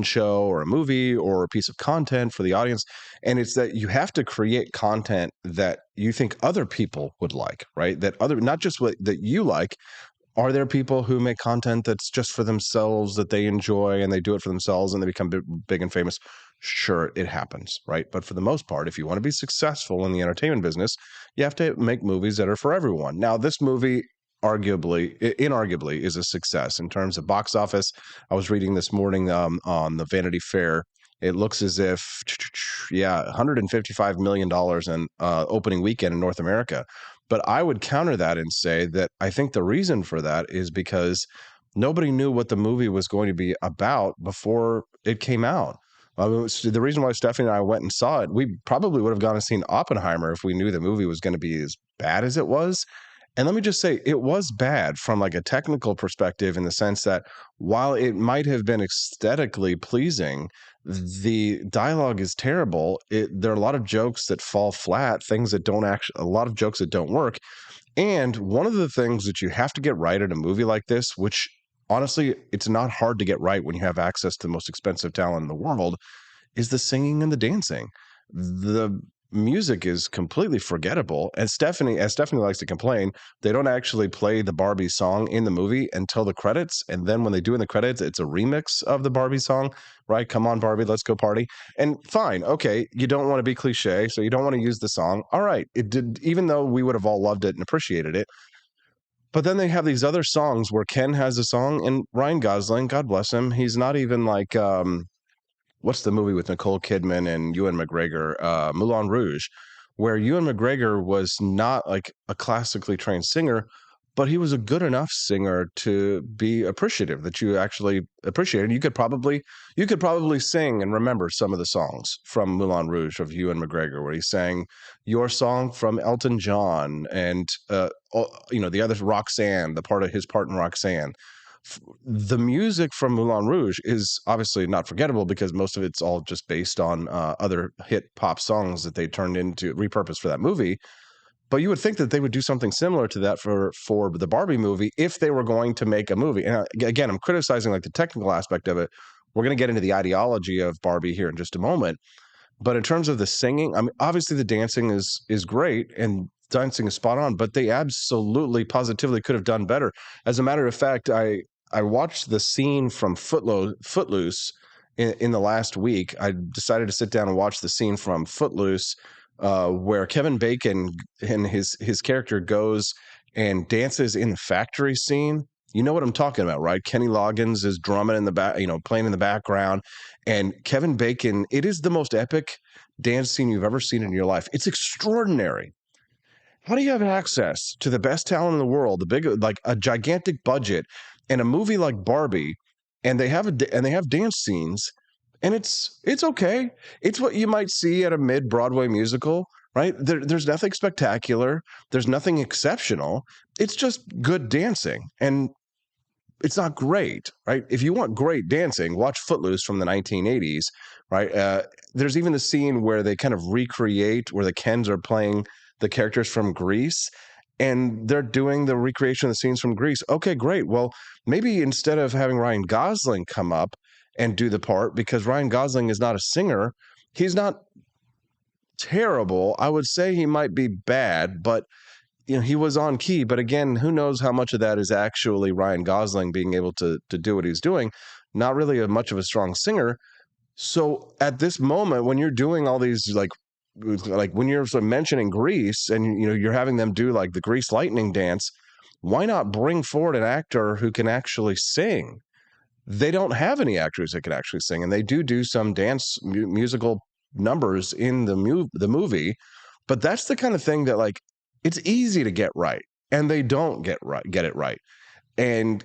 show or a movie or a piece of content for the audience? And it's that you have to create content that you think other people would like, right? Not just what that you like. Are there people who make content that's just for themselves, that they enjoy and they do it for themselves and they become big and famous? Sure, it happens, right? But for the most part, if you want to be successful in the entertainment business, you have to make movies that are for everyone. Now, this movie inarguably is a success in terms of box office. I was reading this morning on the Vanity Fair. It looks as if, $155 million in opening weekend in North America. But I would counter that and say that I think the reason for that is because nobody knew what the movie was going to be about before it came out. The reason why Stephanie and I went and saw it, we probably would have gone and seen Oppenheimer if we knew the movie was going to be as bad as it was. And let me just say, it was bad from like a technical perspective in the sense that while it might have been aesthetically pleasing, the dialogue is terrible. There are a lot of jokes that fall flat, a lot of jokes that don't work. And one of the things that you have to get right in a movie like this, which honestly, it's not hard to get right when you have access to the most expensive talent in the world, is the singing and the dancing. The music is completely forgettable. And Stephanie likes to complain, they don't actually play the Barbie song in the movie until the credits. And then when they do in the credits, it's a remix of the Barbie song, right? Come on, Barbie, let's go party. And fine. Okay. You don't want to be cliche, so you don't want to use the song. All right. It did, even though we would have all loved it and appreciated it. But then they have these other songs where Ken has a song and Ryan Gosling, God bless him, he's not even like, what's the movie with Nicole Kidman and Ewan McGregor, Moulin Rouge, where Ewan McGregor was not like a classically trained singer, but he was a good enough singer to be appreciative, that you actually appreciate. And you could probably sing and remember some of the songs from Moulin Rouge of Ewan McGregor, where he sang your song from Elton John, and the other Roxanne, his part in Roxanne. The music from Moulin Rouge is obviously not forgettable because most of it's all just based on other hit pop songs that they turned into repurposed for that movie. But you would think that they would do something similar to that for the Barbie movie if they were going to make a movie. And again, I'm criticizing like the technical aspect of it. We're going to get into the ideology of Barbie here in just a moment. But in terms of the singing, I mean, obviously the dancing is great and dancing is spot on, but they absolutely positively could have done better. As a matter of fact, I watched the scene from Footloose in the last week. I decided to sit down and watch the scene from Footloose where Kevin Bacon and his character goes and dances in the factory scene. You know what I'm talking about, right? Kenny Loggins is drumming in the back, playing in the background, and Kevin Bacon. It is the most epic dance scene you've ever seen in your life. It's extraordinary. How do you have access to the best talent in the world, like a gigantic budget, and a movie like Barbie, and they have dance scenes, and it's okay. It's what you might see at a mid-Broadway musical, right? There's nothing spectacular. There's nothing exceptional. It's just good dancing, and it's not great, right? If you want great dancing, watch Footloose from the 1980s, right? There's even the scene where they kind of recreate where the Kens are playing the characters from Grease, and they're doing the recreation of the scenes from Grease. Okay, great. Well, maybe instead of having Ryan Gosling come up and do the part, because Ryan Gosling is not a singer, he's not terrible. I would say he might be bad, but he was on key. But again, who knows how much of that is actually Ryan Gosling being able to do what he's doing? Not really much of a strong singer. So at this moment, when you're doing all these like when you're sort of mentioning Grease and you're having them do like the Grease lightning dance, why not bring forward an actor who can actually sing? They don't have any actors that can actually sing, and they do some dance musical numbers in the movie, but that's the kind of thing that like it's easy to get right, and they don't get it right. And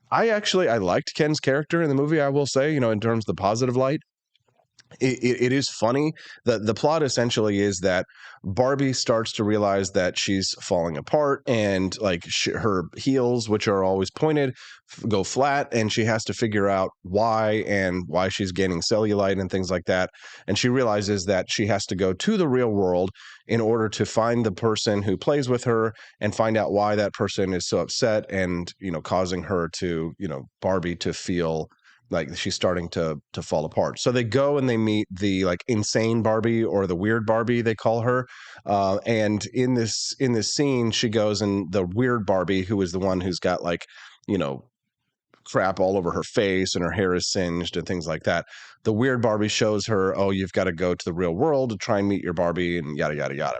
I liked Ken's character in the movie. I will say, in terms of the positive light. It is funny that the plot essentially is that Barbie starts to realize that she's falling apart, and like her heels, which are always pointed, go flat, and she has to figure out why she's gaining cellulite and things like that. And she realizes that she has to go to the real world in order to find the person who plays with her and find out why that person is so upset and causing her to Barbie to feel like she's starting to fall apart. So they go and they meet the like insane Barbie, or the weird Barbie they call her. And in this scene, she goes, and the weird Barbie, who is the one who's got like, crap all over her face and her hair is singed and things like that. The weird Barbie shows her, oh, you've got to go to the real world to try and meet your Barbie, and yada, yada, yada.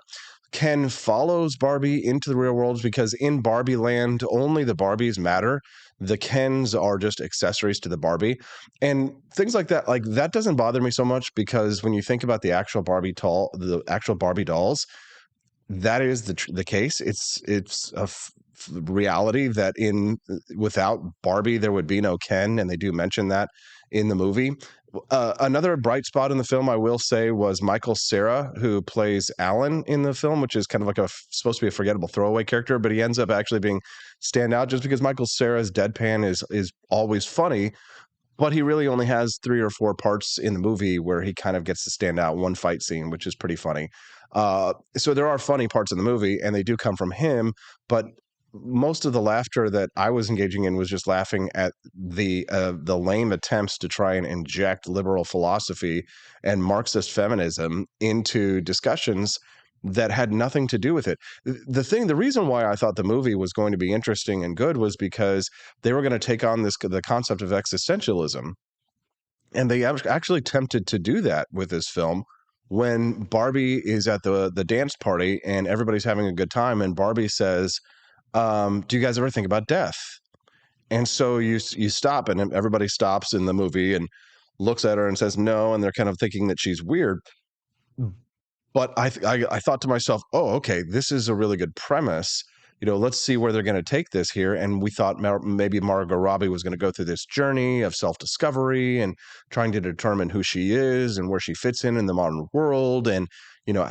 Ken follows Barbie into the real world because in Barbie land, only the Barbies matter. The Kens are just accessories to the Barbie, and things like that. Like that doesn't bother me so much because when you think about the actual Barbie dolls, that is the case. It's a reality that without Barbie there would be no Ken, and they do mention that in the movie. Another bright spot in the film, I will say, was Michael Cera, who plays Alan in the film, which is kind of like supposed to be a forgettable throwaway character, but he ends up actually being standout just because Michael Cera's deadpan is always funny, but he really only has 3 or 4 parts in the movie where he kind of gets to stand out, one fight scene, which is pretty funny. So there are funny parts in the movie, and they do come from him, but most of the laughter that I was engaging in was just laughing at the lame attempts to try and inject liberal philosophy and Marxist feminism into discussions that had nothing to do with it. The reason why I thought the movie was going to be interesting and good was because they were going to take on the concept of existentialism, and they actually attempted to do that with this film. When Barbie is at the dance party and everybody's having a good time, and Barbie says, do you guys ever think about death? And so you stop, and everybody stops in the movie and looks at her and says no, and they're kind of thinking that she's weird. But I thought to myself, oh, okay, this is a really good premise. let's see where they're going to take this here. And we thought maybe Margot Robbie was going to go through this journey of self-discovery and trying to determine who she is and where she fits in the modern world, and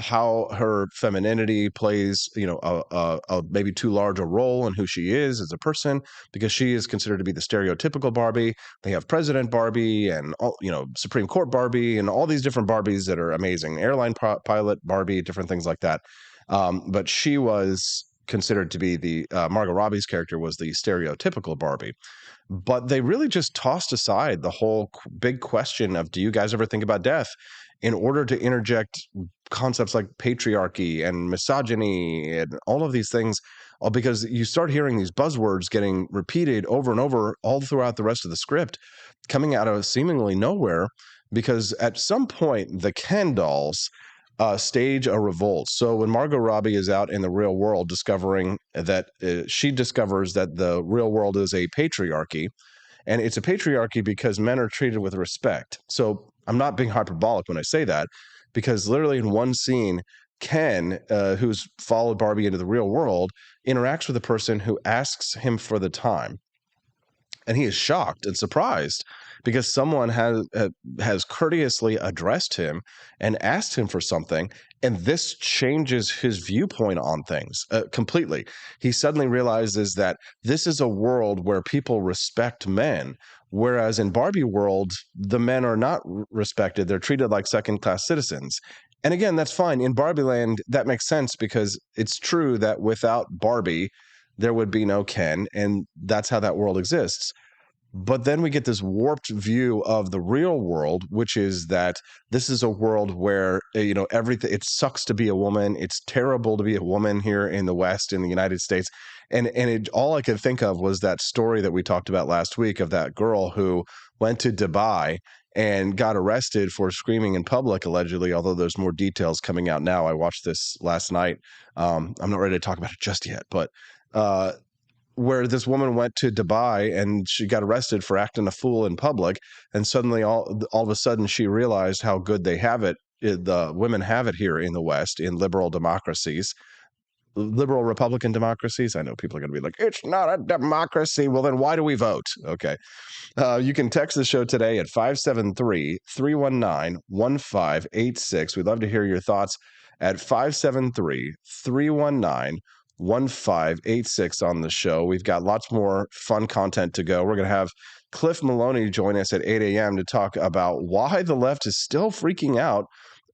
how her femininity plays a maybe too large a role in who she is as a person, because she is considered to be the stereotypical Barbie. They have President Barbie and all, Supreme Court Barbie and all these different Barbies that are amazing, airline pilot Barbie, different things like that. But she was considered to be the Margot Robbie's character was the stereotypical Barbie. But they really just tossed aside the whole big question of, do you guys ever think about death, in order to interject concepts like patriarchy and misogyny and all of these things, because you start hearing these buzzwords getting repeated over and over all throughout the rest of the script, coming out of seemingly nowhere, because at some point the Ken dolls stage a revolt. So when Margot Robbie is out in the real world discovering that she discovers that the real world is a patriarchy, and it's a patriarchy because men are treated with respect. So I'm not being hyperbolic when I say that, because literally in one scene, Ken, who's followed Barbie into the real world, interacts with a person who asks him for the time. And he is shocked and surprised because someone has courteously addressed him and asked him for something, and this changes his viewpoint on things completely. He suddenly realizes that this is a world where people respect men, whereas in Barbie world, the men are not respected. They're treated like second-class citizens. And again, that's fine. In Barbie Land, that makes sense because it's true that without Barbie, there would be no Ken, and that's how that world exists. But then we get this warped view of the real world, which is that this is a world where, everything, it sucks to be a woman. It's terrible to be a woman here in the West, in the United States. And all I could think of was that story that we talked about last week of that girl who went to Dubai and got arrested for screaming in public, allegedly, although there's more details coming out now. I watched this last night. I'm not ready to talk about it just yet, but where this woman went to Dubai and she got arrested for acting a fool in public, and suddenly all of a sudden she realized how good they have it. The women have it here in the West, in liberal democracies, liberal Republican democracies. I know people are going to be like, it's not a democracy. Well, then why do we vote? Okay. You can text the show today at 573-319-1586. We'd love to hear your thoughts at 573-319-1586 on the show. We've got lots more fun content to go. We're going to have Cliff Maloney join us at 8 a.m. to talk about why the left is still freaking out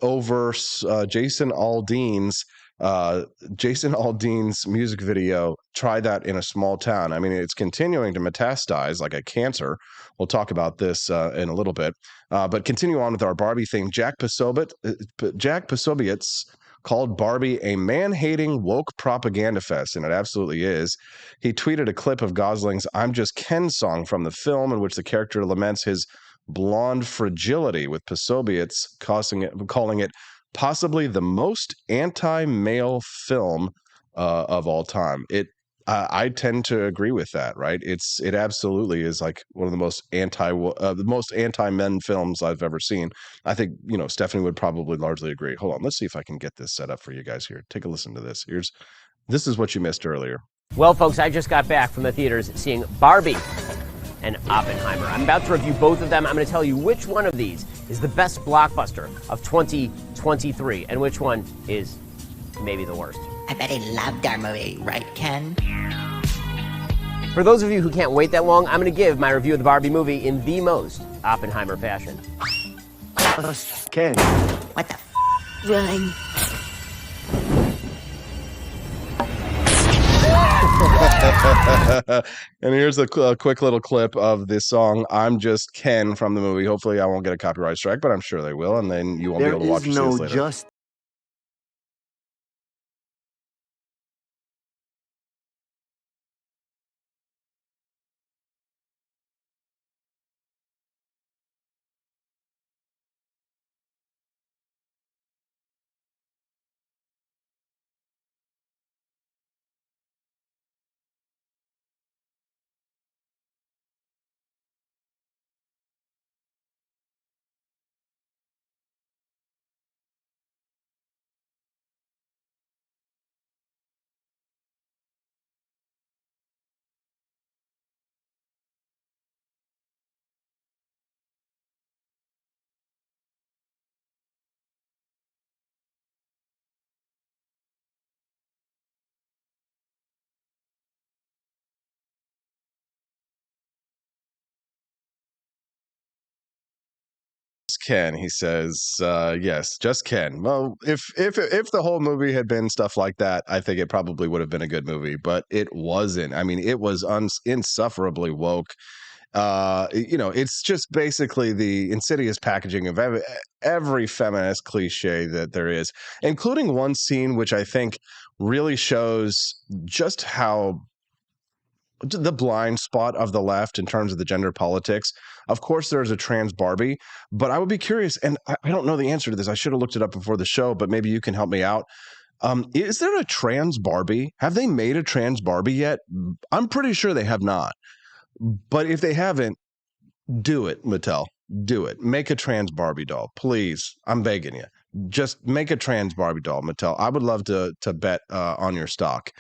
over Jason Aldean's music video, Try That in a Small Town. I mean, it's continuing to metastasize like a cancer. We'll talk about this in a little bit. But continue on with our Barbie thing. Jack Posobiec called Barbie a man-hating woke propaganda fest, and it absolutely is. He tweeted a clip of Gosling's I'm Just Ken song from the film, in which the character laments his blonde fragility, with Posobiec calling it possibly the most anti-male film of all time. I tend to agree with that. Right? It absolutely is like one of the most anti-men films I've ever seen. I think Stephanie would probably largely agree. Hold on, let's see if I can get this set up for you guys here. Take a listen to this. This is what you missed earlier. Well, folks, I just got back from the theaters seeing Barbie and Oppenheimer. I'm about to review both of them. I'm going to tell you which one of these is the best blockbuster of 2023 and which one is maybe the worst. I bet he loved our movie, right, Ken? For those of you who can't wait that long, I'm going to give my review of the Barbie movie in the most Oppenheimer fashion. Ken. What the Run. And here's a quick little clip of this song, I'm Just Ken, from the movie. Hopefully I won't get a copyright strike, but I'm sure they will, and then you won't be able to watch it later. Ken. He says, yes, just Ken. Well, if the whole movie had been stuff like that, I think it probably would have been a good movie, but it wasn't. I mean, it was insufferably woke. It's just basically the insidious packaging of every feminist cliche that there is, including one scene which I think really shows just how the blind spot of the left in terms of the gender politics. Of course, there's a trans Barbie, but I would be curious, and I don't know the answer to this. I should have looked it up before the show, but maybe you can help me out. Is there a trans Barbie? Have they made a trans Barbie yet? I'm pretty sure they have not. But if they haven't, do it, Mattel. Do it. Make a trans Barbie doll, please. I'm begging you. Just make a trans Barbie doll, Mattel. I would love to bet on your stock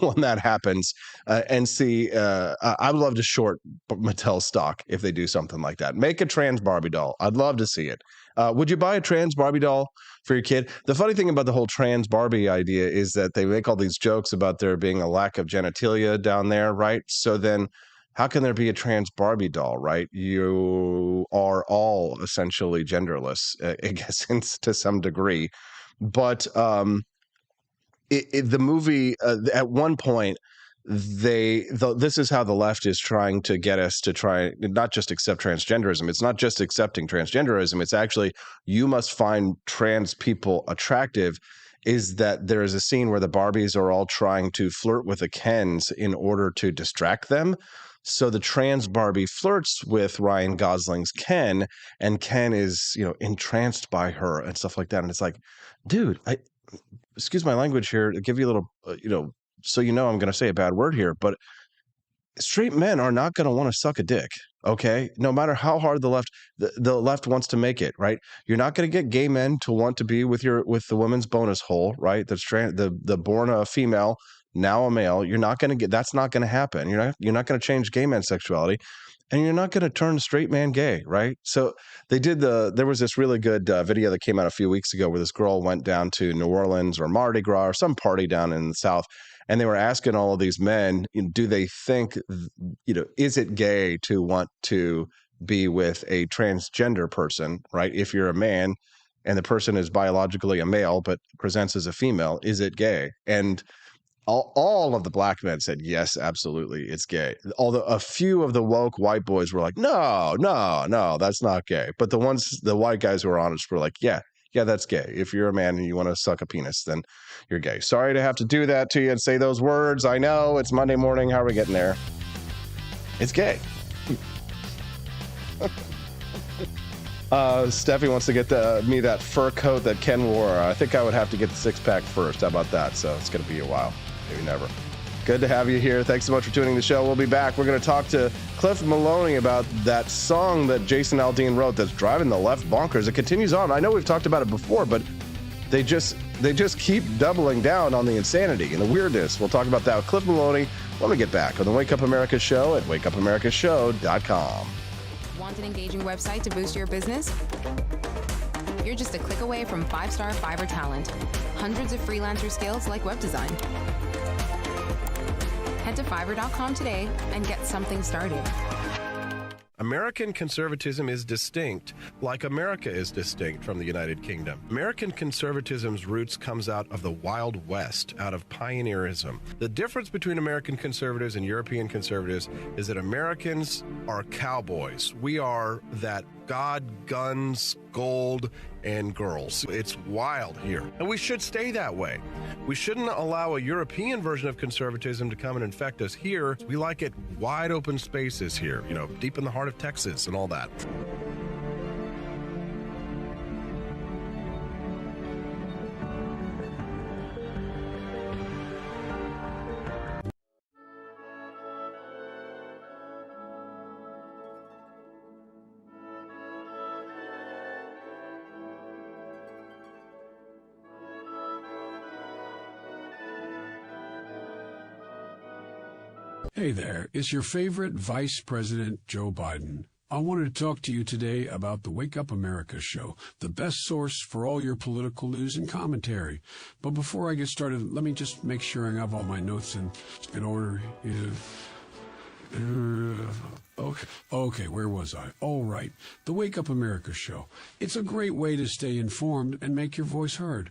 when that happens, and see. I would love to short Mattel stock if they do something like that. Make a trans Barbie doll. I'd love to see it. Would you buy a trans Barbie doll for your kid? The funny thing about the whole trans Barbie idea is that they make all these jokes about there being a lack of genitalia down there, right? So then, how can there be a trans Barbie doll, right? You are all essentially genderless, I guess, to some degree. But the movie, at one point, this is how the left is trying to get us to try not just accept transgenderism. It's not just accepting transgenderism. It's actually, you must find trans people attractive. Is that there is a scene where the Barbies are all trying to flirt with the Kens in order to distract them. So the trans Barbie flirts with Ryan Gosling's Ken, and Ken is, entranced by her and stuff like that. And it's like, dude, excuse my language here, to give you a little, so I'm going to say a bad word here, but straight men are not going to want to suck a dick. Okay, no matter how hard the left wants to make it, right? You're not going to get gay men to want to be with the woman's bonus hole, right? The born a female, now a male. You're not going to get. That's not going to happen. You're not going to change gay men's sexuality, and you're not going to turn a straight man gay, right? So there was this really good video that came out a few weeks ago where this girl went down to New Orleans or Mardi Gras or some party down in the South. And they were asking all of these men, do they think, is it gay to want to be with a transgender person, right? If you're a man and the person is biologically a male but presents as a female, is it gay? And all of the black men said, yes, absolutely, it's gay. Although a few of the woke white boys were like, no, that's not gay. But the white guys who were honest were like, yeah, that's gay. If you're a man and you want to suck a penis, then you're gay. Sorry to have to do that to you and say those words. I know it's Monday morning. How are we getting there? It's gay. Steffi wants to get me that fur coat that Ken wore. I think I would have to get the six-pack first. How about that? So it's going to be a while. Maybe never. Good to have you here. Thanks so much for tuning the show. We'll be back. We're going to talk to Cliff Maloney about that song that Jason Aldean wrote that's driving the left bonkers. It continues on. I know we've talked about it before, but they just keep doubling down on the insanity and the weirdness. We'll talk about that with Cliff Maloney when we get back on the Wake Up America Show at wakeupAmericaShow.com. Want an engaging website to boost your business? You're just a click away from 5-star Fiverr talent. Hundreds of freelancer skills like web design. Head to Fiverr.com today and get something started. American conservatism is distinct, like America is distinct from the United Kingdom. American conservatism's roots comes out of the Wild West, out of pioneerism. The difference between American conservatives and European conservatives is that Americans are cowboys. We are that God, guns, gold, and girls. It's wild here. And we should stay that way. We shouldn't allow a European version of conservatism to come and infect us here. We like it wide open spaces here, deep in the heart of Texas and all that. Hey there, it's your favorite Vice President Joe Biden. I wanted to talk to you today about the Wake Up America show, the best source for all your political news and commentary. But before I get started, let me just make sure I have all my notes in order. Oh, Okay, where was I? All right. The Wake Up America show. It's a great way to stay informed and make your voice heard.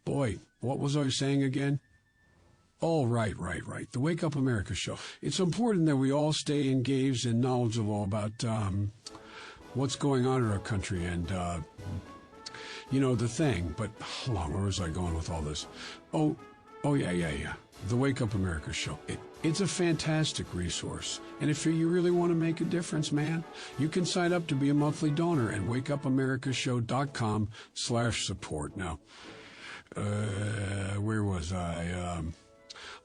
Boy, what was I saying again? Oh, right. The Wake Up America show. It's important that we all stay engaged and knowledgeable about what's going on in our country and, the thing. But hold on, where was I going with all this? Oh, yeah. The Wake Up America show. It's a fantastic resource. And if you really want to make a difference, man, you can sign up to be a monthly donor at wakeupAmericaShow.com/support. Now, where was I?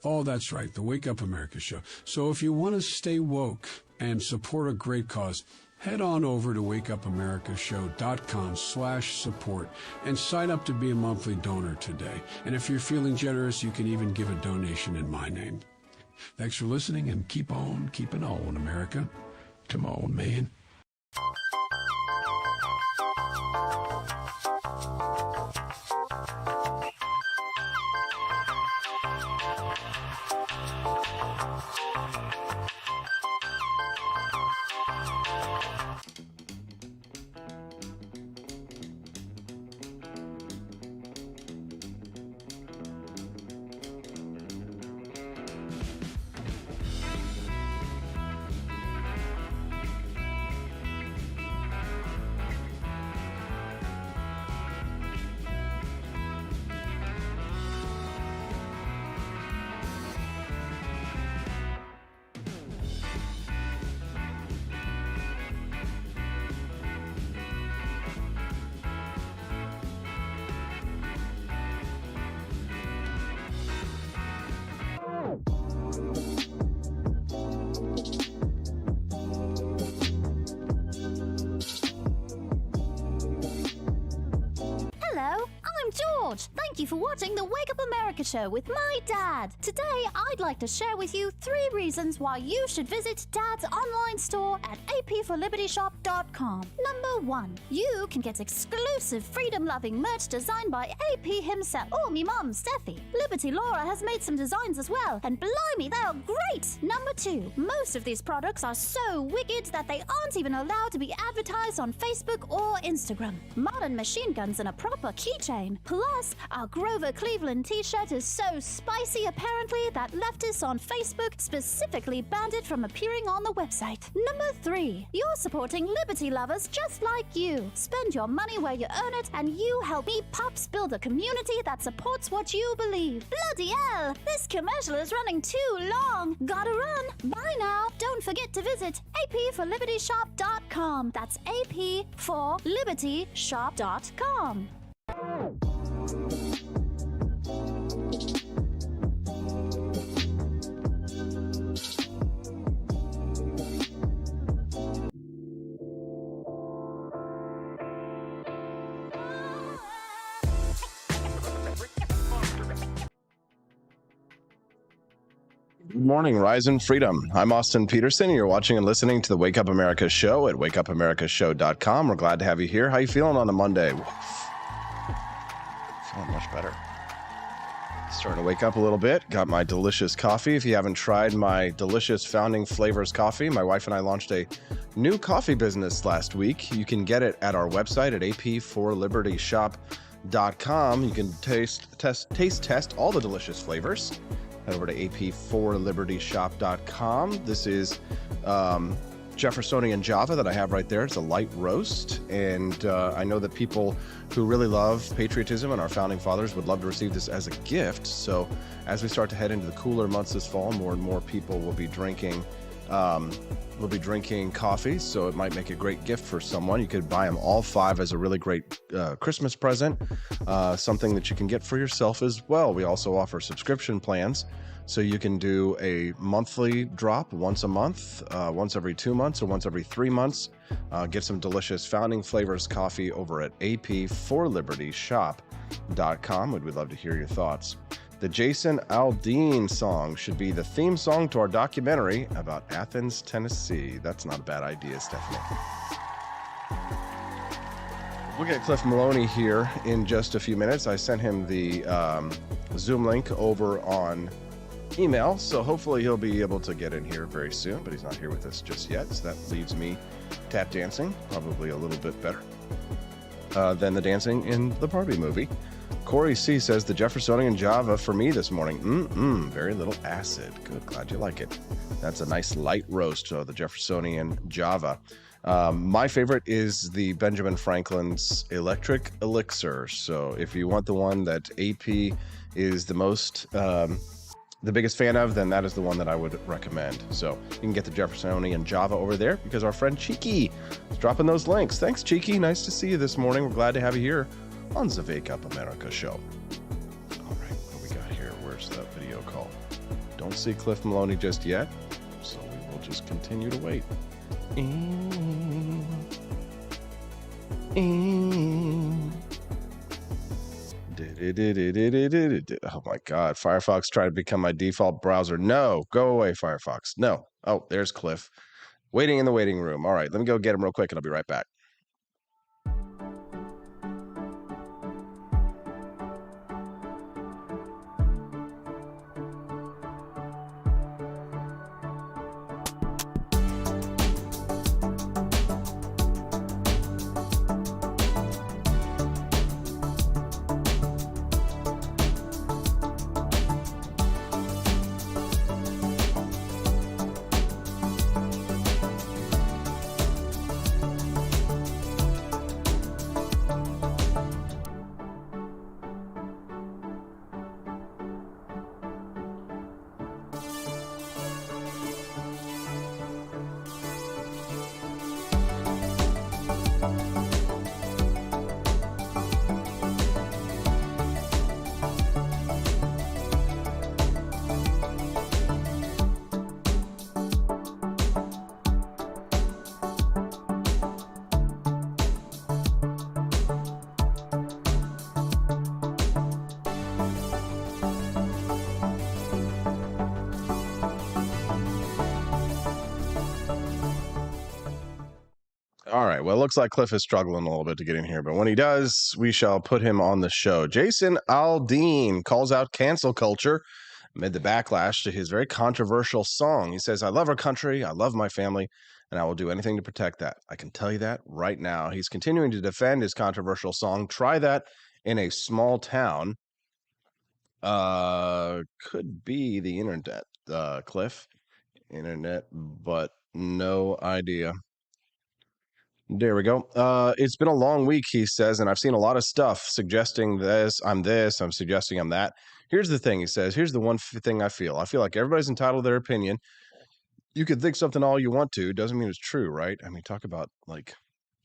Oh, that's right, the Wake Up America show. So if you want to stay woke and support a great cause, head on over to wakeupAmericaShow.com/support and sign up to be a monthly donor today. And if you're feeling generous, you can even give a donation in my name. Thanks for listening, and keep on keeping on, America. Come on, man. Thank you for watching the Wake Up America show with my dad. Today, I'd like to share with you 3 reasons why you should visit Dad's online store at apforlibertyshop.com. Number 1, you can get exclusive freedom-loving merch designed by AP himself or me mum, Steffi. Liberty Laura has made some designs as well, and blimey, they are great. Number 2, most of these products are so wicked that they aren't even allowed to be advertised on Facebook or Instagram. Modern machine guns and a proper keychain. Plus, our Grover Cleveland t-shirt is so spicy apparently that leftists on Facebook specifically banned it from appearing on the website. Number 3, you're supporting liberty lovers just like you. Spend your money where you earn it, and you help me Pops build a community that supports what you believe. Bloody hell, this commercial is running too long. Gotta run. Bye now. Don't forget to visit apforlibertyshop.com. That's apforlibertyshop.com. Good morning, Rise and Freedom. I'm Austin Peterson. You're watching and listening to the Wake Up America show at wakeupAmericaShow.com. We're glad to have you here. How you feeling on a Monday? Feeling much better. Starting to wake up a little bit. Got my delicious coffee. If you haven't tried my delicious Founding Flavors coffee, my wife and I launched a new coffee business last week. You can get it at our website at apforlibertyshop.com. You can taste test all the delicious flavors. Head over to apforlibertyshop.com. This is Jeffersonian Java that I have right there. It's a light roast, and I know that people who really love patriotism and our founding fathers would love to receive this as a gift. So as we start to head into the cooler months this fall, more and more people will be drinking coffee, so it might make a great gift for someone. You could buy them all 5 as a really great Christmas present, something that you can get for yourself as well. We also offer subscription plans, so you can do a monthly drop once a month, once every 2 months, or once every 3 months. Get some delicious Founding Flavors coffee over at apforlibertyshop.com. We'd love to hear your thoughts. The Jason Aldean song should be the theme song to our documentary about Athens, Tennessee. That's not a bad idea, Stephanie. We'll get Cliff Maloney here in just a few minutes. I sent him the Zoom link over on email, so hopefully he'll be able to get in here very soon, but he's not here with us just yet, so that leaves me tap dancing, probably a little bit better than the dancing in the Barbie movie. Corey C says the Jeffersonian Java for me this morning. Very little acid. Good, glad you like it. That's a nice light roast of the Jeffersonian Java. My favorite is the Benjamin Franklin's Electric Elixir. So if you want the one that AP is the most, the biggest fan of, then that is the one that I would recommend. So you can get the Jeffersonian Java over there because our friend Cheeky is dropping those links. Thanks, Cheeky. Nice to see you this morning. We're glad to have you here on the Wake Up America show. All right, what we got here? Where's that video call? Don't see Cliff Maloney just yet, so we will just continue to wait. Oh my God, Firefox tried to become my default browser. No, go away, Firefox. No. Oh, there's Cliff. Waiting in the waiting room. All right, let me go get him real quick and I'll be right back. All right. Well, it looks like Cliff is struggling a little bit to get in here, but when he does, we shall put him on the show. Jason Aldean calls out cancel culture amid the backlash to his very controversial song. He says, I love our country, I love my family, and I will do anything to protect that. I can tell you that right now. He's continuing to defend his controversial song, Try That in a Small Town. Could be the internet, Cliff. Internet, but no idea. There we go. It's been a long week, he says, and I've seen a lot of stuff suggesting this, I'm suggesting I'm that. Here's the thing, he says, here's the one thing I feel. I feel like everybody's entitled to their opinion. You could think something all you want to, doesn't mean it's true, right? I mean, talk about, like,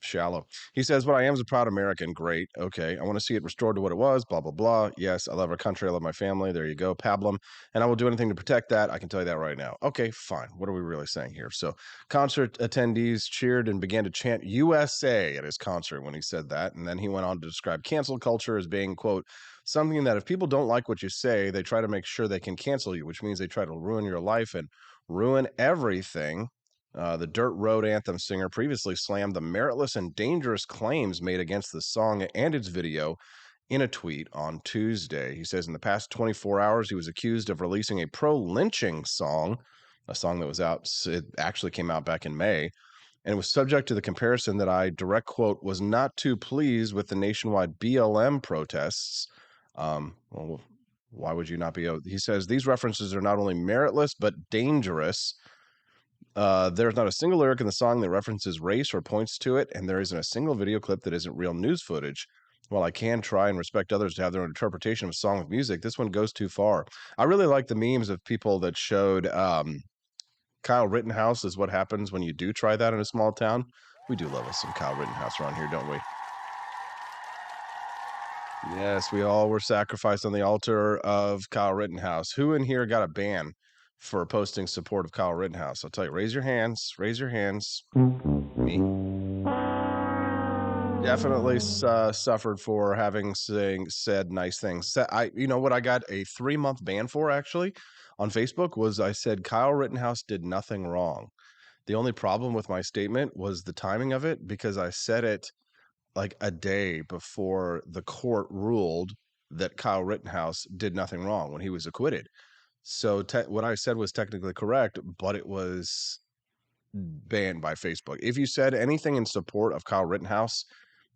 shallow. He says, what I am is a proud American. Great. Okay. I want to see it restored to what it was, blah, blah, blah. Yes, I love our country. I love my family. There you go, pablum. And I will do anything to protect that. I can tell you that right now. Okay, fine. What are we really saying here? So concert attendees cheered and began to chant USA at his concert when he said that. And then he went on to describe cancel culture as being, quote, something that if people don't like what you say, they try to make sure they can cancel you, which means they try to ruin your life and ruin everything. The Dirt Road Anthem singer previously slammed the meritless and dangerous claims made against the song and its video in a tweet on Tuesday. He says in the past 24 hours, he was accused of releasing a pro-lynching song, a song that was out, it actually came out back in May, and it was subject to the comparison that I, direct quote, was not too pleased with the nationwide BLM protests. Well, why would you not be? He says these references are not only meritless, but dangerous. There's not a single lyric in the song that references race or points to it, and there isn't a single video clip that isn't real news footage. While I can try and respect others to have their own interpretation of a song with music, this one goes too far. I really like the memes of people that showed Kyle Rittenhouse is what happens when you do try that in a small town. We do love us some Kyle Rittenhouse around here, don't we? Yes, we all were sacrificed on the altar of Kyle Rittenhouse. Who in here got a ban for posting support of Kyle Rittenhouse? I'll tell you, raise your hands. Raise your hands. Me. Definitely suffered for having said nice things. You know what I got a 3-month ban for, actually, on Facebook was I said Kyle Rittenhouse did nothing wrong. The only problem with my statement was the timing of it, because I said it like a day before the court ruled that Kyle Rittenhouse did nothing wrong when he was acquitted. So what I said was technically correct, but it was banned by Facebook. If you said anything in support of Kyle Rittenhouse,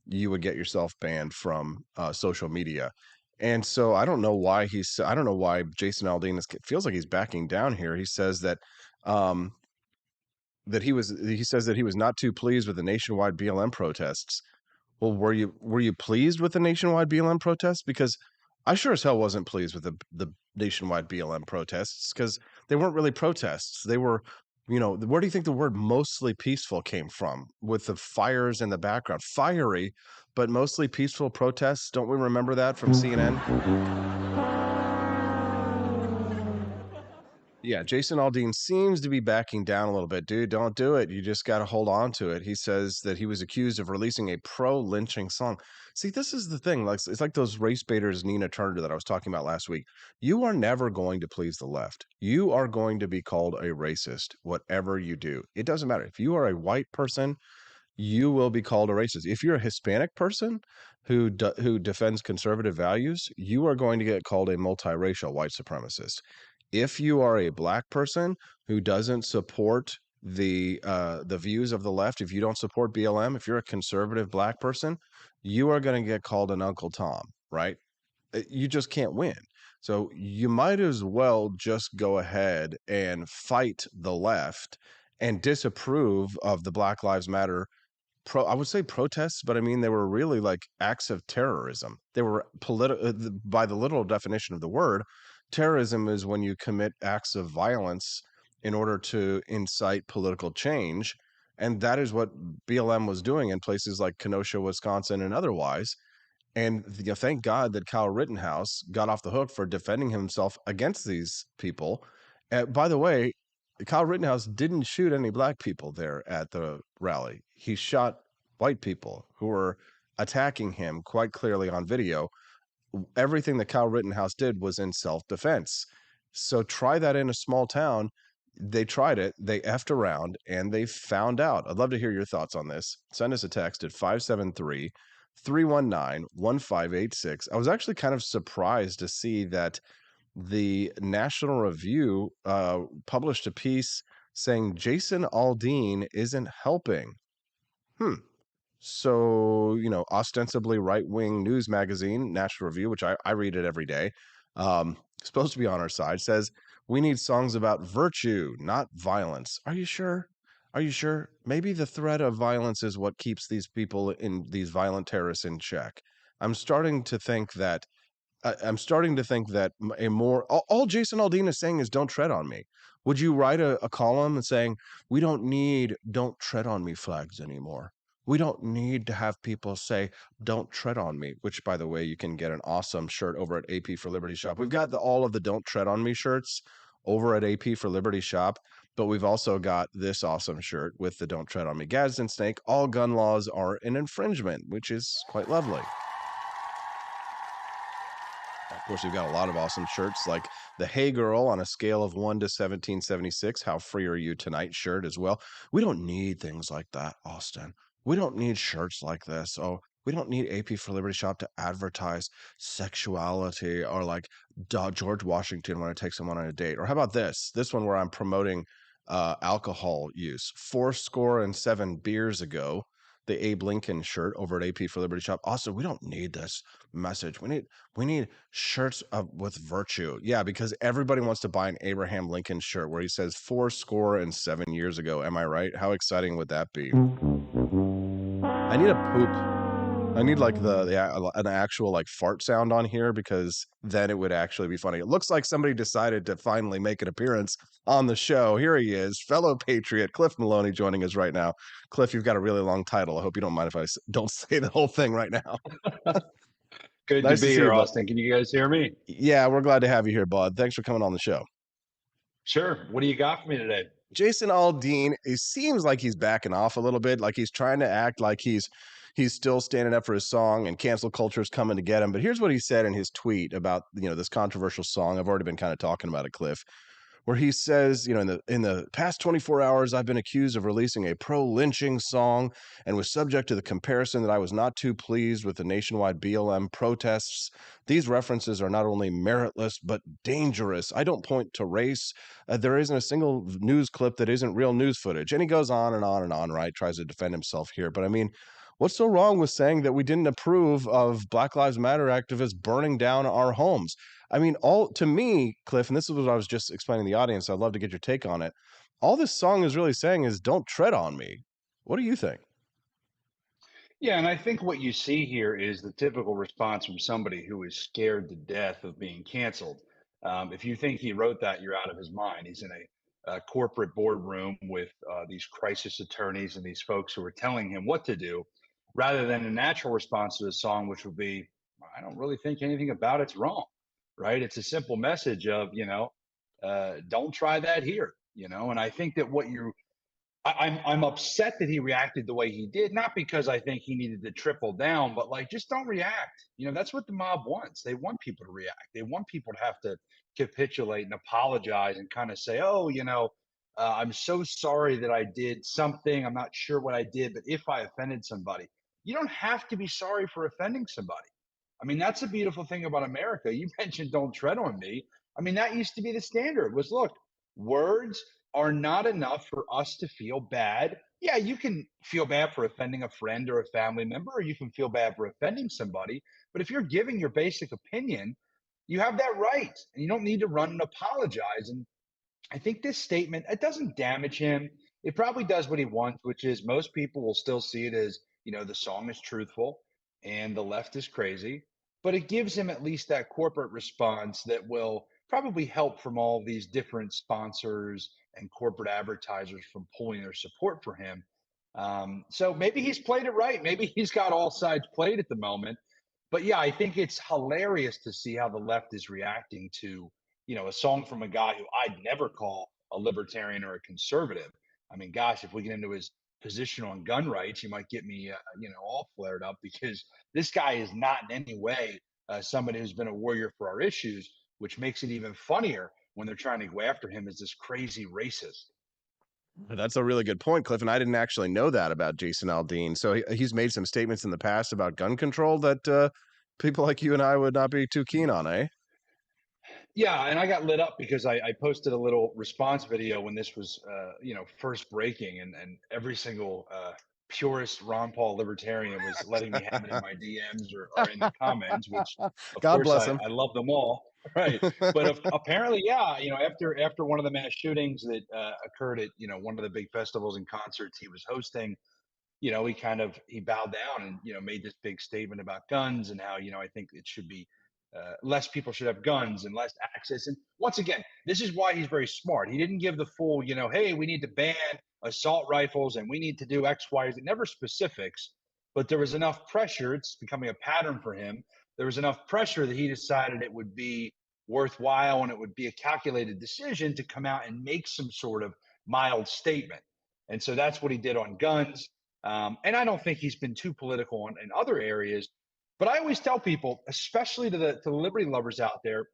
you would get yourself banned from social media. And so I don't know why I don't know why Jason Aldean feels like he's backing down here. He says that um, he says that he was not too pleased with the nationwide BLM protests. Well, were you pleased with the nationwide BLM protests? Because I sure as hell wasn't pleased with the nationwide BLM protests, because they weren't really protests. They were, where do you think the word mostly peaceful came from? With the fires in the background, fiery, but mostly peaceful protests. Don't we remember that from CNN? Yeah, Jason Aldean seems to be backing down a little bit. Dude, don't do it. You just got to hold on to it. He says that he was accused of releasing a pro-lynching song. See, this is the thing. Like, it's like those race baiters, Nina Turner, that I was talking about last week. You are never going to please the left. You are going to be called a racist, whatever you do. It doesn't matter. If you are a white person, you will be called a racist. If you're a Hispanic person who defends conservative values, you are going to get called a multiracial white supremacist. If you are a black person who doesn't support the views of the left, if you don't support BLM, if you're a conservative black person, you are going to get called an Uncle Tom, right? You just can't win. So you might as well just go ahead and fight the left and disapprove of the Black Lives Matter I would say protests, but I mean they were really like acts of terrorism. They were political by the literal definition of the word. Terrorism is when you commit acts of violence in order to incite political change, and that is what BLM was doing in places like Kenosha, Wisconsin, and otherwise. And thank God that Kyle Rittenhouse got off the hook for defending himself against these people. By the way, Kyle Rittenhouse didn't shoot any black people there at the rally. He shot white people who were attacking him quite clearly on video. Everything that Kyle Rittenhouse did was in self-defense. So try that in a small town. They tried it, they effed around, and they found out. I'd love to hear your thoughts on this. Send us a text at 573-319-1586. I was actually kind of surprised to see that the National Review published a piece saying Jason Aldean isn't helping. So, ostensibly right-wing news magazine, National Review, which I read it every day, supposed to be on our side, says we need songs about virtue, not violence. Are you sure? Are you sure? Maybe the threat of violence is what keeps these people in these violent terrorists in check. I'm starting to think that all Jason Aldean is saying is don't tread on me. Would you write a column and saying we don't need don't tread on me flags anymore? We don't need to have people say don't tread on me, which by the way, you can get an awesome shirt over at AP for Liberty Shop. We've got all of the don't tread on me shirts over at AP for Liberty Shop, but we've also got this awesome shirt with the don't tread on me Gadsden snake. All gun laws are an infringement, which is quite lovely. Of course, we've got a lot of awesome shirts like the Hey Girl on a scale of 1 to 1776. How free are you tonight shirt as well. We don't need things like that, Austin. We don't need shirts like this. Oh, we don't need AP for Liberty Shop to advertise sexuality or like George Washington when I take someone on a date. Or how about this one where I'm promoting alcohol use. 7 beers ago, the Abe Lincoln shirt over at AP for Liberty Shop. Also, we don't need this message. We need shirts with virtue. Yeah, because everybody wants to buy an Abraham Lincoln shirt where he says 7 years ago. Am I right? How exciting would that be? I need a poop. I need like an actual like fart sound on here, because then it would actually be funny. It looks like somebody decided to finally make an appearance on the show. Here he is, fellow patriot Cliff Maloney, joining us right now. Cliff, you've got a really long title. I hope you don't mind if I don't say the whole thing right now. Good Nice to be see here, you, Austin. Can you guys hear me? Yeah, we're glad to have you here, bud. Thanks for coming on the show. Sure. What do you got for me today? Jason Aldean, it seems like he's backing off a little bit, like he's trying to act like he's still standing up for his song and cancel culture is coming to get him. But here's what he said in his tweet about, this controversial song. I've already been kind of talking about it, Cliff. where he says, in the past 24 hours, I've been accused of releasing a pro-lynching song and was subject to the comparison that I was not too pleased with the nationwide BLM protests. These references are not only meritless, but dangerous. I don't point to race. There isn't a single news clip that isn't real news footage. And he goes on and on and on, right? Tries to defend himself here. But I mean, what's so wrong with saying that we didn't approve of Black Lives Matter activists burning down our homes? I mean, all to me, Cliff, and this is what I was just explaining to the audience. I'd love to get your take on it. All this song is really saying is don't tread on me. What do you think? Yeah, and I think what you see here is the typical response from somebody who is scared to death of being canceled. If you think he wrote that, you're out of his mind. He's in a corporate boardroom with these crisis attorneys and these folks who are telling him what to do, rather than a natural response to the song, which would be, I don't really think anything about it's wrong, right? It's a simple message of, don't try that here, and I think that what you I'm upset that he reacted the way he did, not because I think he needed to triple down, but like just don't react. That's what the mob wants. They want people to react. They want people to have to capitulate and apologize and kind of say, "Oh, I'm so sorry that I did something. I'm not sure what I did, but if I offended somebody, you don't have to be sorry for offending somebody." I mean, that's a beautiful thing about America. You mentioned "Don't tread on me." I mean, that used to be the standard. Was look, words are not enough for us to feel bad. Yeah, you can feel bad for offending a friend or a family member, or you can feel bad for offending somebody. But if you're giving your basic opinion, you have that right, and you don't need to run and apologize. And I think this statement, it doesn't damage him. It probably does what he wants, which is most people will still see it as, the song is truthful and the left is crazy. But it gives him at least that corporate response that will probably help from all these different sponsors and corporate advertisers from pulling their support for him. So maybe he's played it right. Maybe he's got all sides played at the moment. But yeah, I think it's hilarious to see how the left is reacting to, a song from a guy who I'd never call a libertarian or a conservative. I mean, gosh, if we get into his position on gun rights, you might get me, all flared up because this guy is not in any way somebody who's been a warrior for our issues, which makes it even funnier when they're trying to go after him as this crazy racist. That's a really good point, Cliff. And I didn't actually know that about Jason Aldean. So he's made some statements in the past about gun control that people like you and I would not be too keen on, eh? Yeah, and I got lit up because I posted a little response video when this was, first breaking, and every single purist Ron Paul libertarian was letting me have it in my DMs or in the comments, which of God course bless I, him. I love them all, right? But apparently, yeah, after one of the mass shootings that occurred at one of the big festivals and concerts he was hosting, he bowed down and made this big statement about guns and how I think it should be less people should have guns and less access. And once again, this is why he's very smart. He didn't give the full, hey, we need to ban assault rifles and we need to do X, Y, Z. Never specifics, but there was enough pressure. It's becoming a pattern for him. There was enough pressure that he decided it would be worthwhile and it would be a calculated decision to come out and make some sort of mild statement. And so that's what he did on guns. And I don't think he's been too political in other areas. But I always tell people, especially to the liberty lovers out there,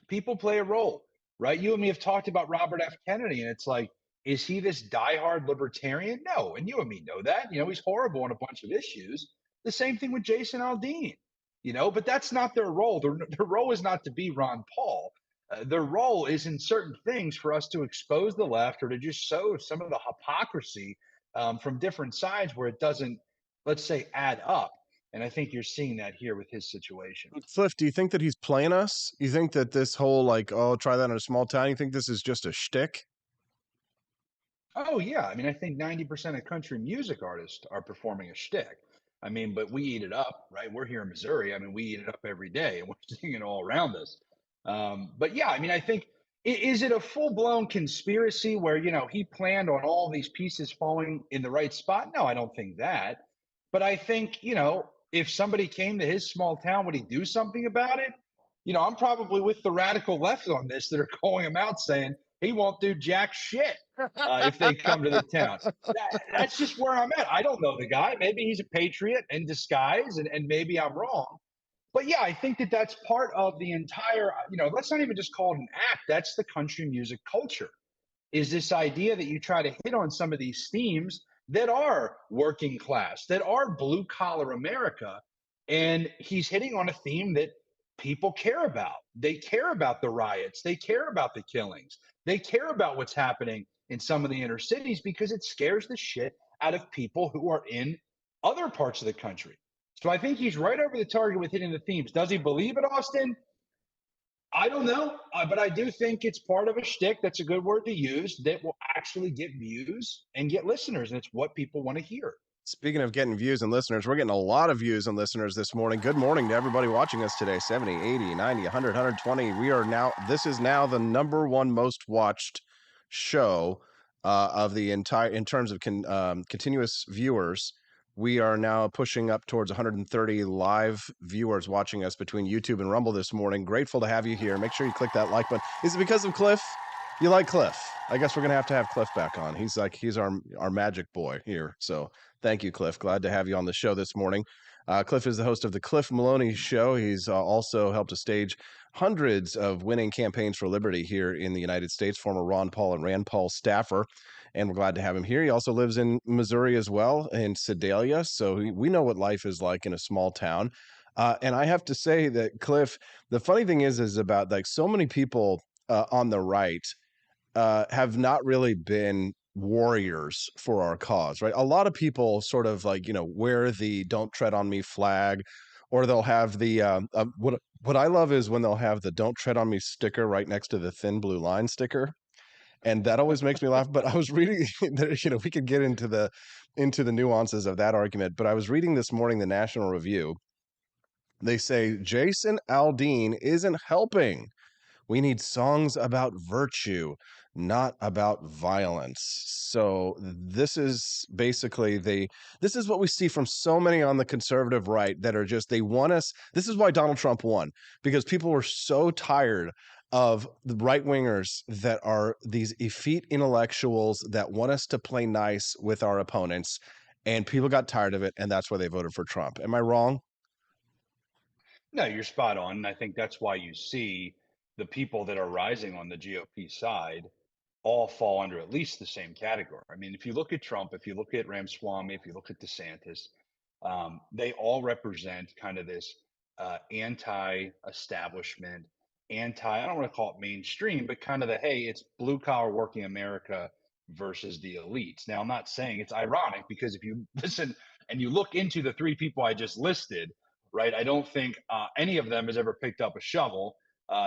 people play a role, right? You and me have talked about Robert F. Kennedy, and it's like, is he this diehard libertarian? No, and you and me know that. He's horrible on a bunch of issues. The same thing with Jason Aldean, but that's not their role. Their role is not to be Ron Paul. Their role is in certain things for us to expose the left or to just show some of the hypocrisy from different sides where it doesn't, let's say, add up. And I think you're seeing that here with his situation. Cliff, do you think that he's playing us? You think that this whole try that in a small town, you think this is just a shtick? Oh yeah. I mean, I think 90% of country music artists are performing a shtick. I mean, but we eat it up, right? We're here in Missouri. I mean, we eat it up every day and we're seeing it all around us. But yeah, I mean, I think, is it a full blown conspiracy where, he planned on all these pieces falling in the right spot? No, I don't think that. But I think, if somebody came to his small town, would he do something about it? I'm probably with the radical left on this that are calling him out saying he won't do jack shit if they come to the town. That's just where I'm at. I don't know the guy. Maybe he's a patriot in disguise, and maybe I'm wrong. But yeah, I think that that's part of the entire, let's not even just call it an act. That's the country music culture, is this idea that you try to hit on some of these themes that are working class, that are blue collar America. And he's hitting on a theme that people care about. They care about the riots, they care about the killings, they care about what's happening in some of the inner cities because it scares the shit out of people who are in other parts of the country. So I think he's right over the target with hitting the themes. Does he believe it, Austin? I don't know, but I do think it's part of a shtick. That's a good word to use that will actually get views and get listeners, and it's what people want to hear. Speaking of getting views and listeners, we're getting a lot of views and listeners this morning. Good morning to everybody watching us today. 70, 80, 90, 100, 120. This is now the number one most watched show of the entire, in terms of continuous viewers. We are now pushing up towards 130 live viewers watching us between YouTube and Rumble this morning. Grateful to have you here. Make sure you click that like button. Is it because of Cliff? You like Cliff? I guess we're gonna have Cliff back on. He's our magic boy here. So thank you, Cliff. Glad to have you on the show this morning. Cliff is the host of the Cliff Maloney Show. He's also helped to stage hundreds of winning campaigns for liberty here in the United States. Former Ron Paul and Rand Paul staffer, and we're glad to have him here. He also lives in Missouri as well, in Sedalia. So we know what life is like in a small town. And I have to say that Cliff, the funny thing is about like so many people on the right have not really been warriors for our cause, right? A lot of people sort of like, wear the "Don't Tread on Me" flag, or they'll have the what I love is when they'll have the "Don't Tread on Me" sticker right next to the thin blue line sticker. And that always makes me laugh. But I was reading, we could get into the nuances of that argument. But I was reading this morning the National Review. They say Jason Aldean isn't helping. We need songs about virtue, not about violence. So this is basically this is what we see from so many on the conservative right that are just, they want us. This is why Donald Trump won, because people were so tired of the right wingers that are these effete intellectuals that want us to play nice with our opponents. And people got tired of it. And that's why they voted for Trump. Am I wrong? No, you're spot on. And I think that's why you see the people that are rising on the GOP side all fall under at least the same category. I mean, if you look at Trump, if you look at Ramaswamy, if you look at DeSantis, they all represent kind of this anti-establishment, I don't want to call it mainstream, but kind of the, hey, it's blue collar working America versus the elites. Now, I'm not saying it's ironic, because if you listen and you look into the three people I just listed, right, I don't think any of them has ever picked up a shovel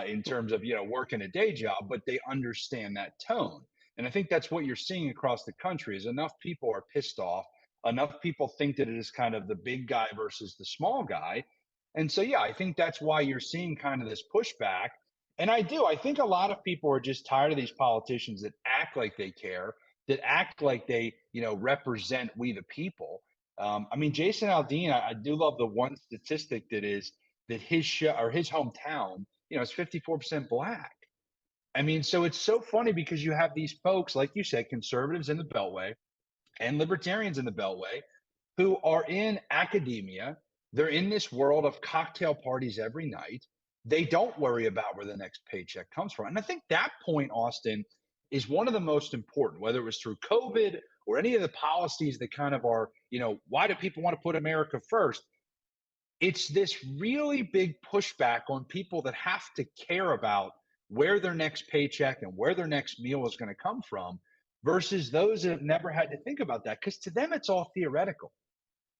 in terms of working a day job, but they understand that tone. And I think that's what you're seeing across the country is enough people are pissed off, enough people think that it is kind of the big guy versus the small guy. And so yeah, I think that's why you're seeing kind of this pushback. And I think a lot of people are just tired of these politicians that act like they care, that act like they represent we the people. I mean, Jason Aldean, I do love the one statistic that is that his show, or his hometown, is 54% black. I mean, so it's so funny because you have these folks, like you said, conservatives in the Beltway and libertarians in the Beltway, who are in academia. They're in this world of cocktail parties every night. They don't worry about where the next paycheck comes from. And I think that point, Austin, is one of the most important, whether it was through COVID or any of the policies that kind of are, why do people want to put America first? It's this really big pushback on people that have to care about where their next paycheck and where their next meal is going to come from versus those that have never had to think about that, because to them it's all theoretical,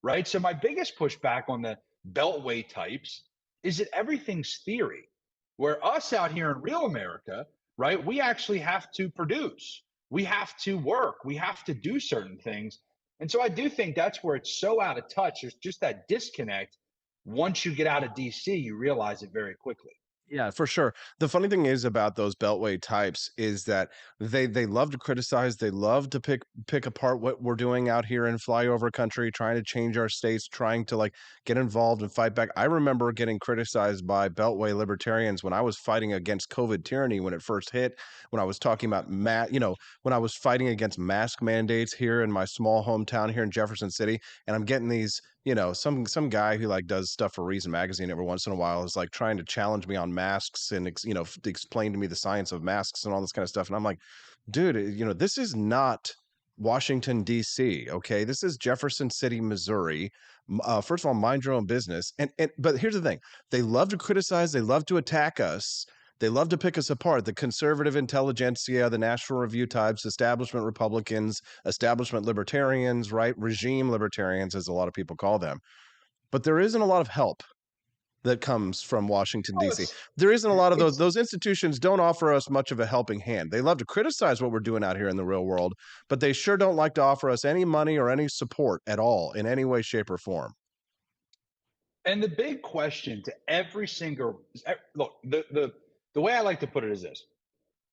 right? So my biggest pushback on the Beltway types is that everything's theory, where us out here in real America, right, we actually have to produce, we have to work, we have to do certain things. And so I do think that's where it's so out of touch. There's just that disconnect. Once you get out of DC, you realize it very quickly. Yeah, for sure. The funny thing is about those Beltway types is that they love to criticize. They love to pick apart what we're doing out here in flyover country, trying to change our states, trying to like get involved and fight back. I remember getting criticized by Beltway libertarians when I was fighting against COVID tyranny when it first hit, when I was talking about when I was fighting against mask mandates here in my small hometown here in Jefferson City, and I'm getting these some guy who like does stuff for Reason Magazine every once in a while is like trying to challenge me on masks and explain to me the science of masks and all this kind of stuff. And I'm like, dude, this is not Washington D.C. Okay, this is Jefferson City, Missouri. First of all, mind your own business. But here's the thing: they love to criticize, they love to attack us. They love to pick us apart. The conservative intelligentsia, the National Review types, establishment Republicans, establishment libertarians, right? Regime libertarians, as a lot of people call them. But there isn't a lot of help that comes from Washington, D.C. There isn't a lot of those institutions don't offer us much of a helping hand. They love to criticize what we're doing out here in the real world, but they sure don't like to offer us any money or any support at all in any way, shape, or form. And the big question to every single look, the way I like to put it is this: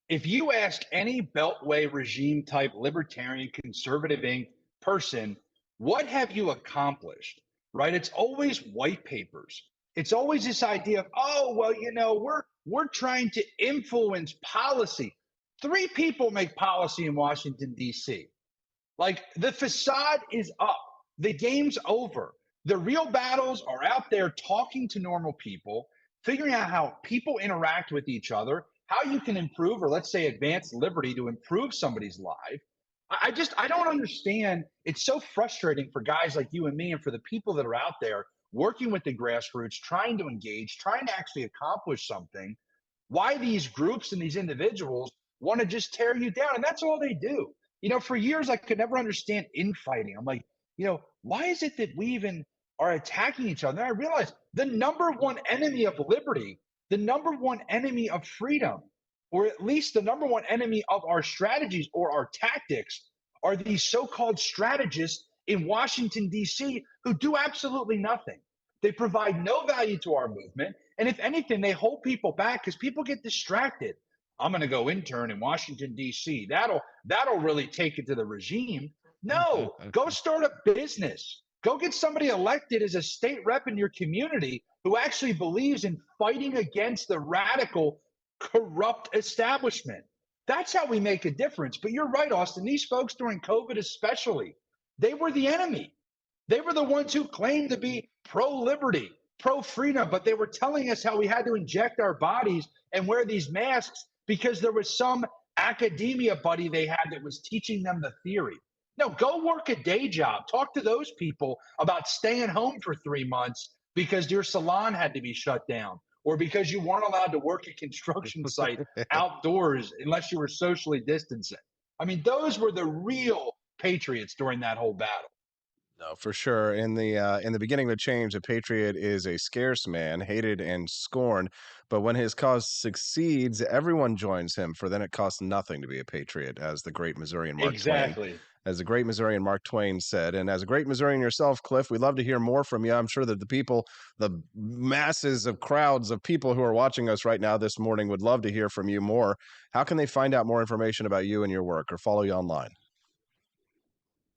if you ask any Beltway regime type libertarian conservative Inc. person, what have you accomplished? Right? It's always white papers. It's always this idea of, oh, well, we're trying to influence policy. 3 people make policy in Washington, D.C. Like, the facade is up. The game's over. The real battles are out there talking to normal people, figuring out how people interact with each other, how you can improve, or let's say advance liberty to improve somebody's life. I don't understand. It's so frustrating for guys like you and me and for the people that are out there working with the grassroots, trying to engage, trying to actually accomplish something, why these groups and these individuals want to just tear you down. And that's all they do. For years, I could never understand infighting. I'm like, why is it that we even are attacking each other? And I realized the number one enemy of liberty, the number one enemy of freedom, or at least the number one enemy of our strategies or our tactics, are these so-called strategists in Washington, D.C., who do absolutely nothing. They provide no value to our movement. And if anything, they hold people back because people get distracted. I'm going to go intern in Washington, D.C. That'll really take it to the regime. No, go start a business. Go get somebody elected as a state rep in your community who actually believes in fighting against the radical, corrupt establishment. That's how we make a difference. But you're right, Austin. These folks during COVID especially, they were the enemy. They were the ones who claimed to be pro-liberty, pro-freedom, but they were telling us how we had to inject our bodies and wear these masks because there was some academia buddy they had that was teaching them the theory. No, go work a day job. Talk to those people about staying home for 3 months because your salon had to be shut down, or because you weren't allowed to work a construction site outdoors unless you were socially distancing. I mean, those were the real patriots during that whole battle. No, for sure. In the beginning of the change, a patriot is a scarce man, hated and scorned. But when his cause succeeds, everyone joins him. For then it costs nothing to be a patriot, as the great Missourian Mark Twain. As the great Missourian Mark Twain said. And as a great Missourian yourself, Cliff, we'd love to hear more from you. I'm sure that the masses of crowds of people who are watching us right now this morning would love to hear from you more. How can they find out more information about you and your work or follow you online?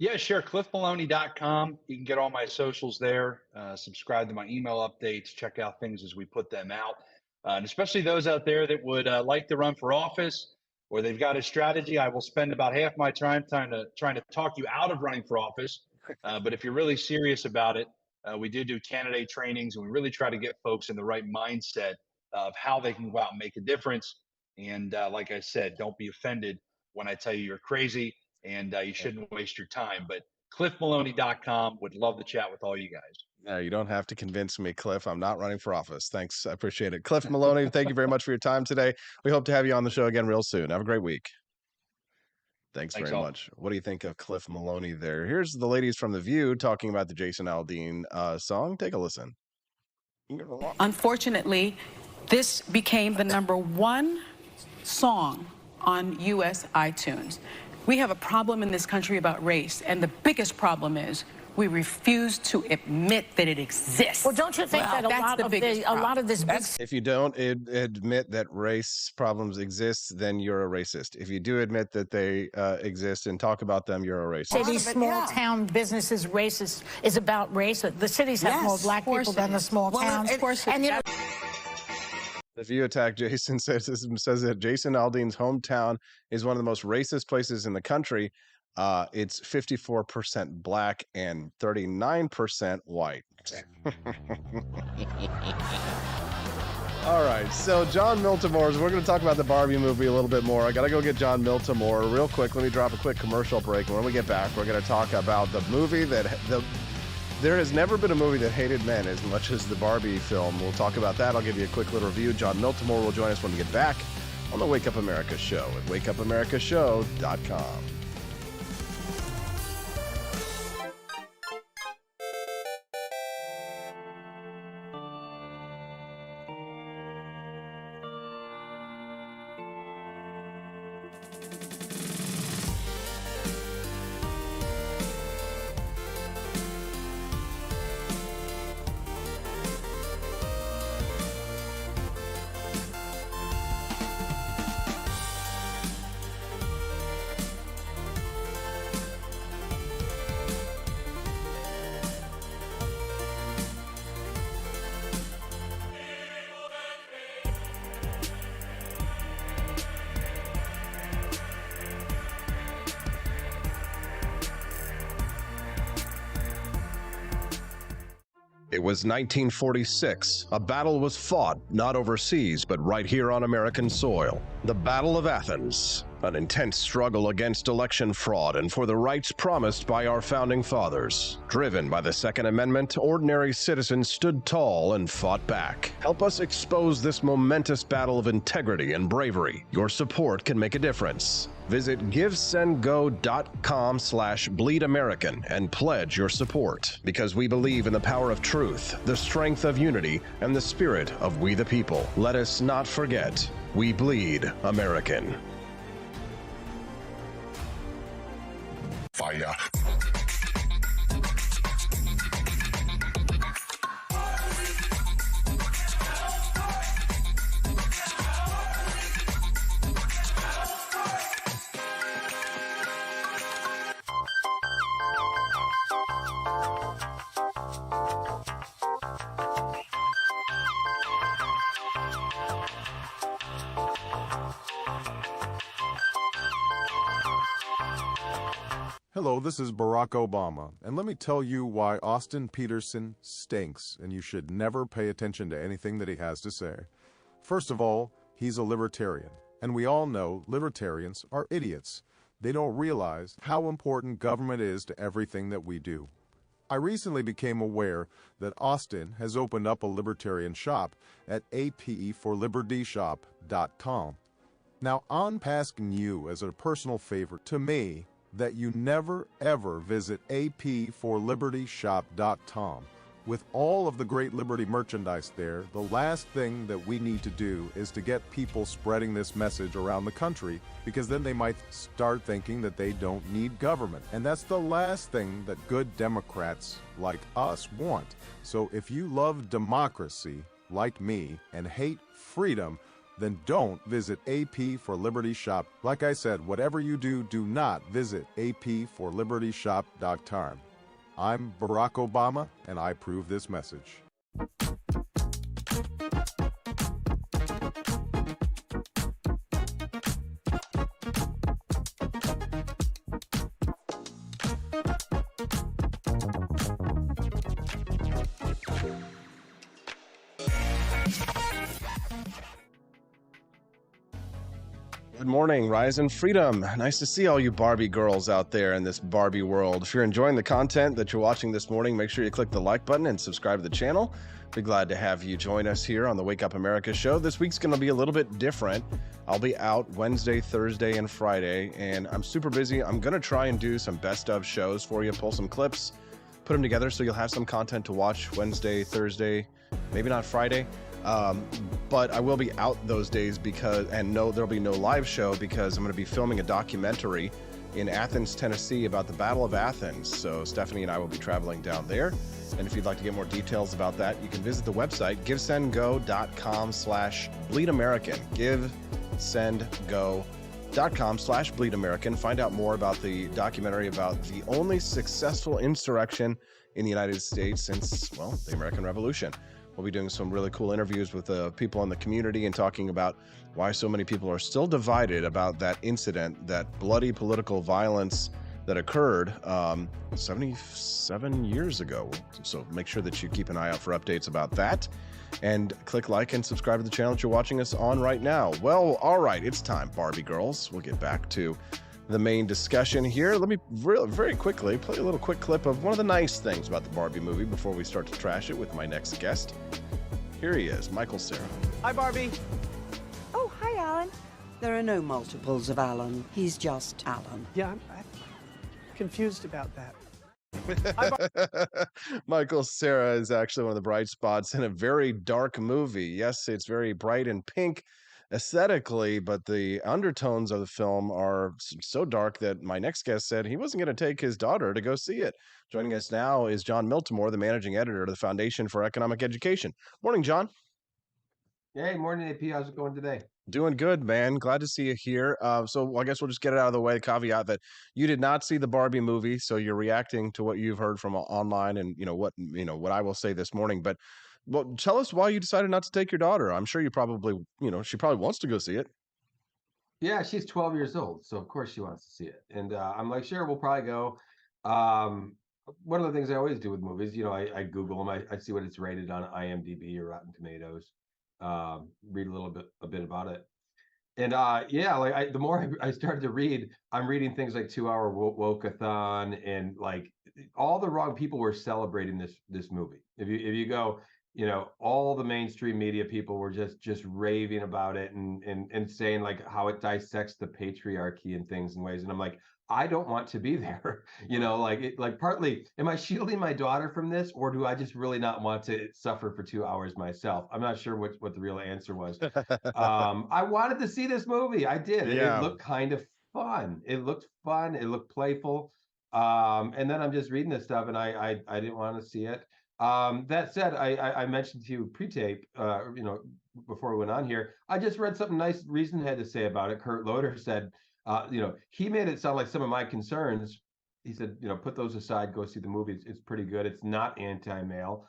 Yeah, sure. CliffMaloney.com. You can get all my socials there. Subscribe to my email updates. Check out things as we put them out. And especially those out there that would like to run for office, or they've got a strategy. I will spend about half my time trying to talk you out of running for office. But if you're really serious about it, we do candidate trainings, and we really try to get folks in the right mindset of how they can go out and make a difference. And like I said, don't be offended when I tell you you're crazy and you shouldn't waste your time. But CliffMaloney.com. Would love to chat with all you guys. No, you don't have to convince me, Cliff. I'm not running for office. Thanks. I appreciate it. Cliff Maloney, thank you very much for your time today. We hope to have you on the show again real soon. Have a great week. Thanks very much. What do you think of Cliff Maloney there? Here's the ladies from The View talking about the Jason Aldean song. Take a listen. Unfortunately, this became the #1 song on U.S. iTunes. We have a problem in this country about race, and the biggest problem is we refuse to admit that it exists. Well, don't you think that a lot of this big... If you don't admit that race problems exist, then you're a racist. If you do admit that they exist and talk about them, you're a racist. These small town businesses, racist is about race. The cities have more black people than the small towns. Of course, and The View attack Jason says that Jason Aldean's hometown is one of the most racist places in the country. It's 54% black and 39% white. All right, so John Miltimore's, we're going to talk about the Barbie movie a little bit more. I got to go get John Miltimore real quick. Let me drop a quick commercial break. When we get back, we're going to talk about the movie there has never been a movie that hated men as much as the Barbie film. We'll talk about that. I'll give you a quick little review. John Miltimore will join us when we get back on the Wake Up America Show at wakeupAmericaShow.com. It was 1946. A battle was fought, not overseas, but right here on American soil. The Battle of Athens, an intense struggle against election fraud and for the rights promised by our founding fathers. Driven by the Second Amendment, ordinary citizens stood tall and fought back. Help us expose this momentous battle of integrity and bravery. Your support can make a difference. Visit givesendgo.com/bleedamerican and pledge your support, because we believe in the power of truth, the strength of unity, and the spirit of we the people. Let us not forget, we bleed American. Fire. Hello, this is Barack Obama, and let me tell you why Austin Peterson stinks, and you should never pay attention to anything that he has to say. First of all, he's a libertarian, and we all know libertarians are idiots. They don't realize how important government is to everything that we do. I recently became aware that Austin has opened up a libertarian shop at apeforlibertyshop.com. Now, I'm asking you as a personal favor to me that you never ever visit apeforlibertyshop.com. With all of the great Liberty merchandise there, the last thing that we need to do is to get people spreading this message around the country, because then they might start thinking that they don't need government. And that's the last thing that good Democrats like us want. So if you love democracy, like me, and hate freedom, then don't visit AP for Liberty Shop. Like I said, whatever you do, do not visit aporlibertyshop.com. I'm Barack Obama, and I approve this message. Good morning, Rise and Freedom. Nice to see all you Barbie girls out there in this Barbie world. If you're enjoying the content that you're watching this morning, make sure you click the like button and subscribe to the channel. Be glad to have you join us here on the Wake Up America show. This week's going to be a little bit different. I'll be out Wednesday, Thursday, and Friday, and I'm super busy. I'm going to try and do some best of shows for you, pull some clips, put them together so you'll have some content to watch Wednesday, Thursday, maybe not Friday. But I will be out those days there'll be no live show because I'm going to be filming a documentary in Athens, Tennessee about the Battle of Athens. So Stephanie and I will be traveling down there. And if you'd like to get more details about that, you can visit the website, givesendgo.com/bleedamerican. givesendgo.com/bleedamerican. Find out more about the documentary about the only successful insurrection in the United States since, well, the American Revolution. We'll be doing some really cool interviews with people in the community and talking about why so many people are still divided about that incident, that bloody political violence that occurred 77 years ago. So make sure that you keep an eye out for updates about that. And click like and subscribe to the channel that you're watching us on right now. Well, all right, it's time, Barbie girls. We'll get back to the main discussion here. Let me very quickly play a little quick clip of one of the nice things about the Barbie movie before we start to trash it with my next guest. Here he is, Michael Cera. Hi, Barbie. Oh, hi, Alan. There are no multiples of Alan. He's just Alan. Yeah, I'm confused about that. Michael Cera is actually one of the bright spots in a very dark movie. Yes, it's very bright and pink aesthetically, but the undertones of the film are so dark that my next guest said he wasn't going to take his daughter to go see it. Joining us now is John Miltimore, the managing editor of the Foundation for Economic Education. Morning, John. Hey, morning, AP. How's it going today? Doing good, man. Glad to see you here. So I guess we'll just get it out of the way. Caveat that you did not see the Barbie movie, so you're reacting to what you've heard from online and what I will say this morning. But well, tell us why you decided not to take your daughter. I'm sure you probably she probably wants to go see it. Yeah, she's 12 years old, so of course she wants to see it. And I'm like, sure, we'll probably go. One of the things I always do with movies, I Google them. I see what it's rated on IMDb or Rotten Tomatoes. Read a bit about it. And the more I started to read, I'm reading things like 2 Hour Wokeathon, and like all the wrong people were celebrating this movie. If you go, all the mainstream media people were just raving about it and saying like how it dissects the patriarchy and things in ways. And I'm like, I don't want to be there. Partly, am I shielding my daughter from this, or do I just really not want to suffer for 2 hours myself? I'm not sure what the real answer was. I wanted to see this movie. I did. Yeah. It looked kind of fun. It looked fun. It looked playful. And then I'm just reading this stuff, and I didn't want to see it. That said, I mentioned to you pre-tape, before we went on here, I just read something nice Reason had to say about it. Kurt Loder said, he made it sound like some of my concerns. He said, put those aside, go see the movie. It's pretty good. It's not anti-male.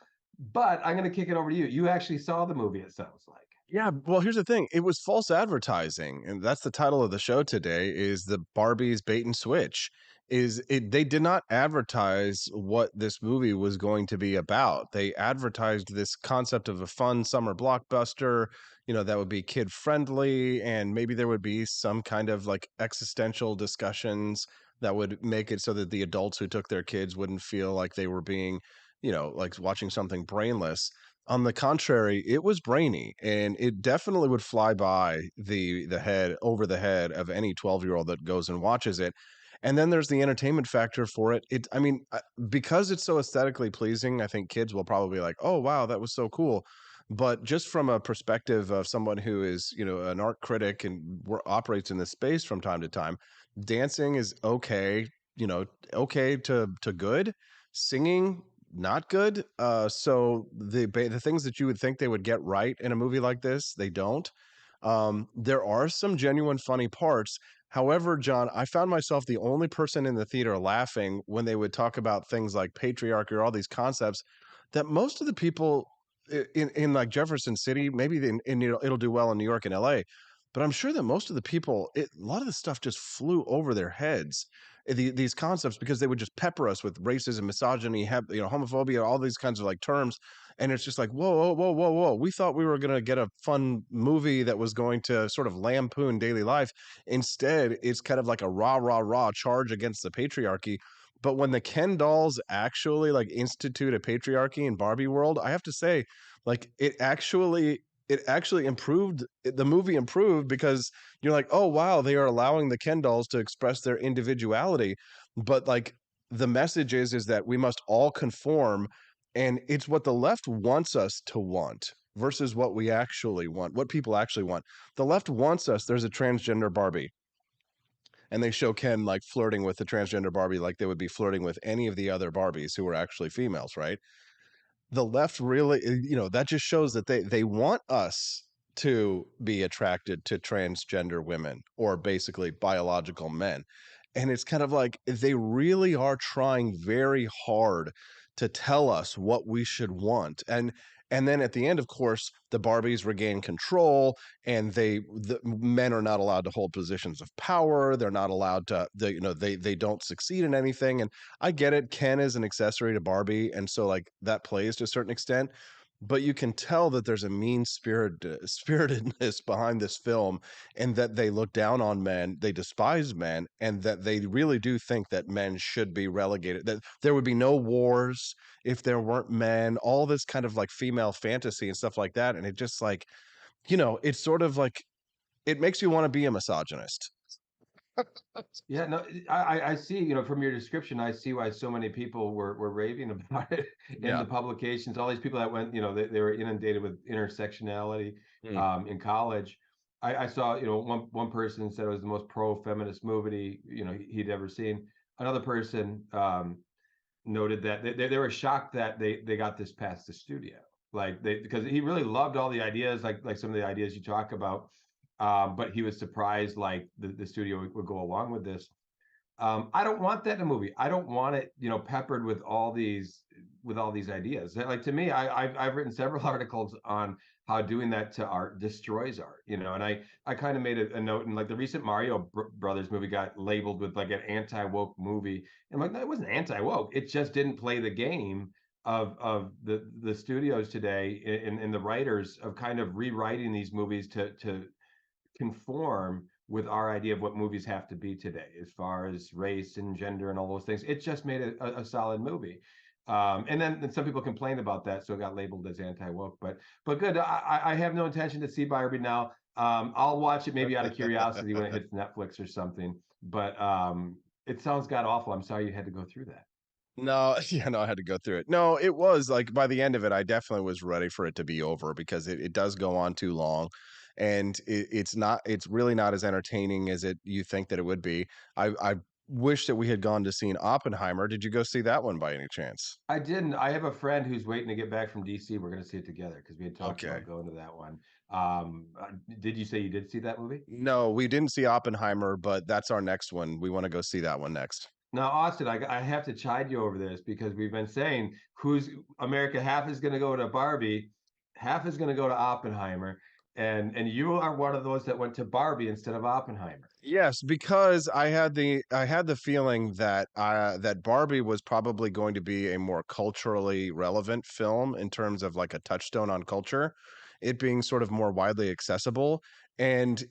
But I'm going to kick it over to you. You actually saw the movie, it sounds like. Yeah, well, here's the thing. It was false advertising, and that's the title of the show today, is the Barbie's bait and switch. They did not advertise what this movie was going to be about. They advertised this concept of a fun summer blockbuster, that would be kid friendly, and maybe there would be some kind of like existential discussions that would make it so that the adults who took their kids wouldn't feel like they were being, like watching something brainless. On the contrary, it was brainy, and it definitely would fly by the head over the head of any 12-year-old that goes and watches it. And then there's the entertainment factor for it. Because it's so aesthetically pleasing, I think kids will probably be like, "Oh, wow, that was so cool." But just from a perspective of someone who is, an art critic and operates in this space from time to time, dancing is okay, okay to good. Singing, not good. So the things that you would think they would get right in a movie like this, they don't. There are some genuine funny parts. However, John, I found myself the only person in the theater laughing when they would talk about things like patriarchy or all these concepts that most of the people in like Jefferson City, maybe it'll do well in New York and LA, but I'm sure that most of the people, a lot of the stuff just flew over their heads. These concepts, because they would just pepper us with racism, misogyny, homophobia, all these kinds of like terms, and it's just like, whoa, whoa, whoa, whoa, whoa. We thought we were going to get a fun movie that was going to sort of lampoon daily life. Instead, it's kind of like a rah charge against the patriarchy. But when the Ken dolls actually like institute a patriarchy in Barbie world, I have to say, like it actually improved. The movie improved because you're like, oh wow, they are allowing the Ken dolls to express their individuality. But like the message is that we must all conform, and it's what the left wants us to want versus what we actually want, what people actually want. The left wants us. There's a transgender Barbie, and they show Ken like flirting with the transgender Barbie like they would be flirting with any of the other Barbies who were actually females, right? The left really, that just shows that they want us to be attracted to transgender women or basically biological men. And it's kind of like they really are trying very hard to tell us what we should want. And then at the end, of course, the Barbies regain control, and the men are not allowed to hold positions of power. They're not allowed to, they don't succeed in anything. And I get it. Ken is an accessory to Barbie, and so like that plays to a certain extent. But you can tell that there's a spiritedness behind this film, and that they look down on men, they despise men, and that they really do think that men should be relegated, that there would be no wars if there weren't men, all this kind of like female fantasy and stuff like that. And it just like, it's sort of like, it makes you want to be a misogynist. Yeah, no, I see, from your description, I see why so many people were raving about it in Yeah. the publications. All these people that went, they were inundated with intersectionality in college. I saw, one person said it was the most pro-feminist movie, he'd ever seen. Another person noted that they were shocked that they got this past the studio. Like because he really loved all the ideas, like some of the ideas you talk about. But he was surprised like the studio would go along with this. I don't want that in a movie. I don't want it, peppered with all these ideas. Like to me, I've written several articles on how doing that to art destroys art, and I kind of made a note, and like the recent Mario Brothers movie got labeled with like an anti-woke movie. And I'm like, no, it wasn't anti-woke. It just didn't play the game of the studios today and the writers of kind of rewriting these movies to conform with our idea of what movies have to be today as far as race and gender and all those things. It just made a solid movie. And then some people complained about that, so it got labeled as anti-woke. But good. I have no intention to see Barbie now. I'll watch it maybe out of curiosity when it hits Netflix or something. But it sounds god awful. I'm sorry you had to go through that. No, yeah, no, I had to go through it. No, it was like by the end of it, I definitely was ready for it to be over because it does go on too long, and it's really not as entertaining as you think that it would be. I wish that we had gone to see Oppenheimer. Did you go see that one by any chance? I didn't. I have a friend who's waiting to get back from DC. We're going to see it together because we had talked Okay. about going to that one. Did you say you did see that movie? No, we didn't see Oppenheimer, but that's our next one. We want to go see that one next. Now, Austin, I have to chide you over this because we've been saying who's America, half is going to go to Barbie, half is going to go to Oppenheimer, and you are one of those that went to Barbie instead of Oppenheimer. Yes, because I had the feeling that that Barbie was probably going to be a more culturally relevant film in terms of like a touchstone on culture, it being sort of more widely accessible. And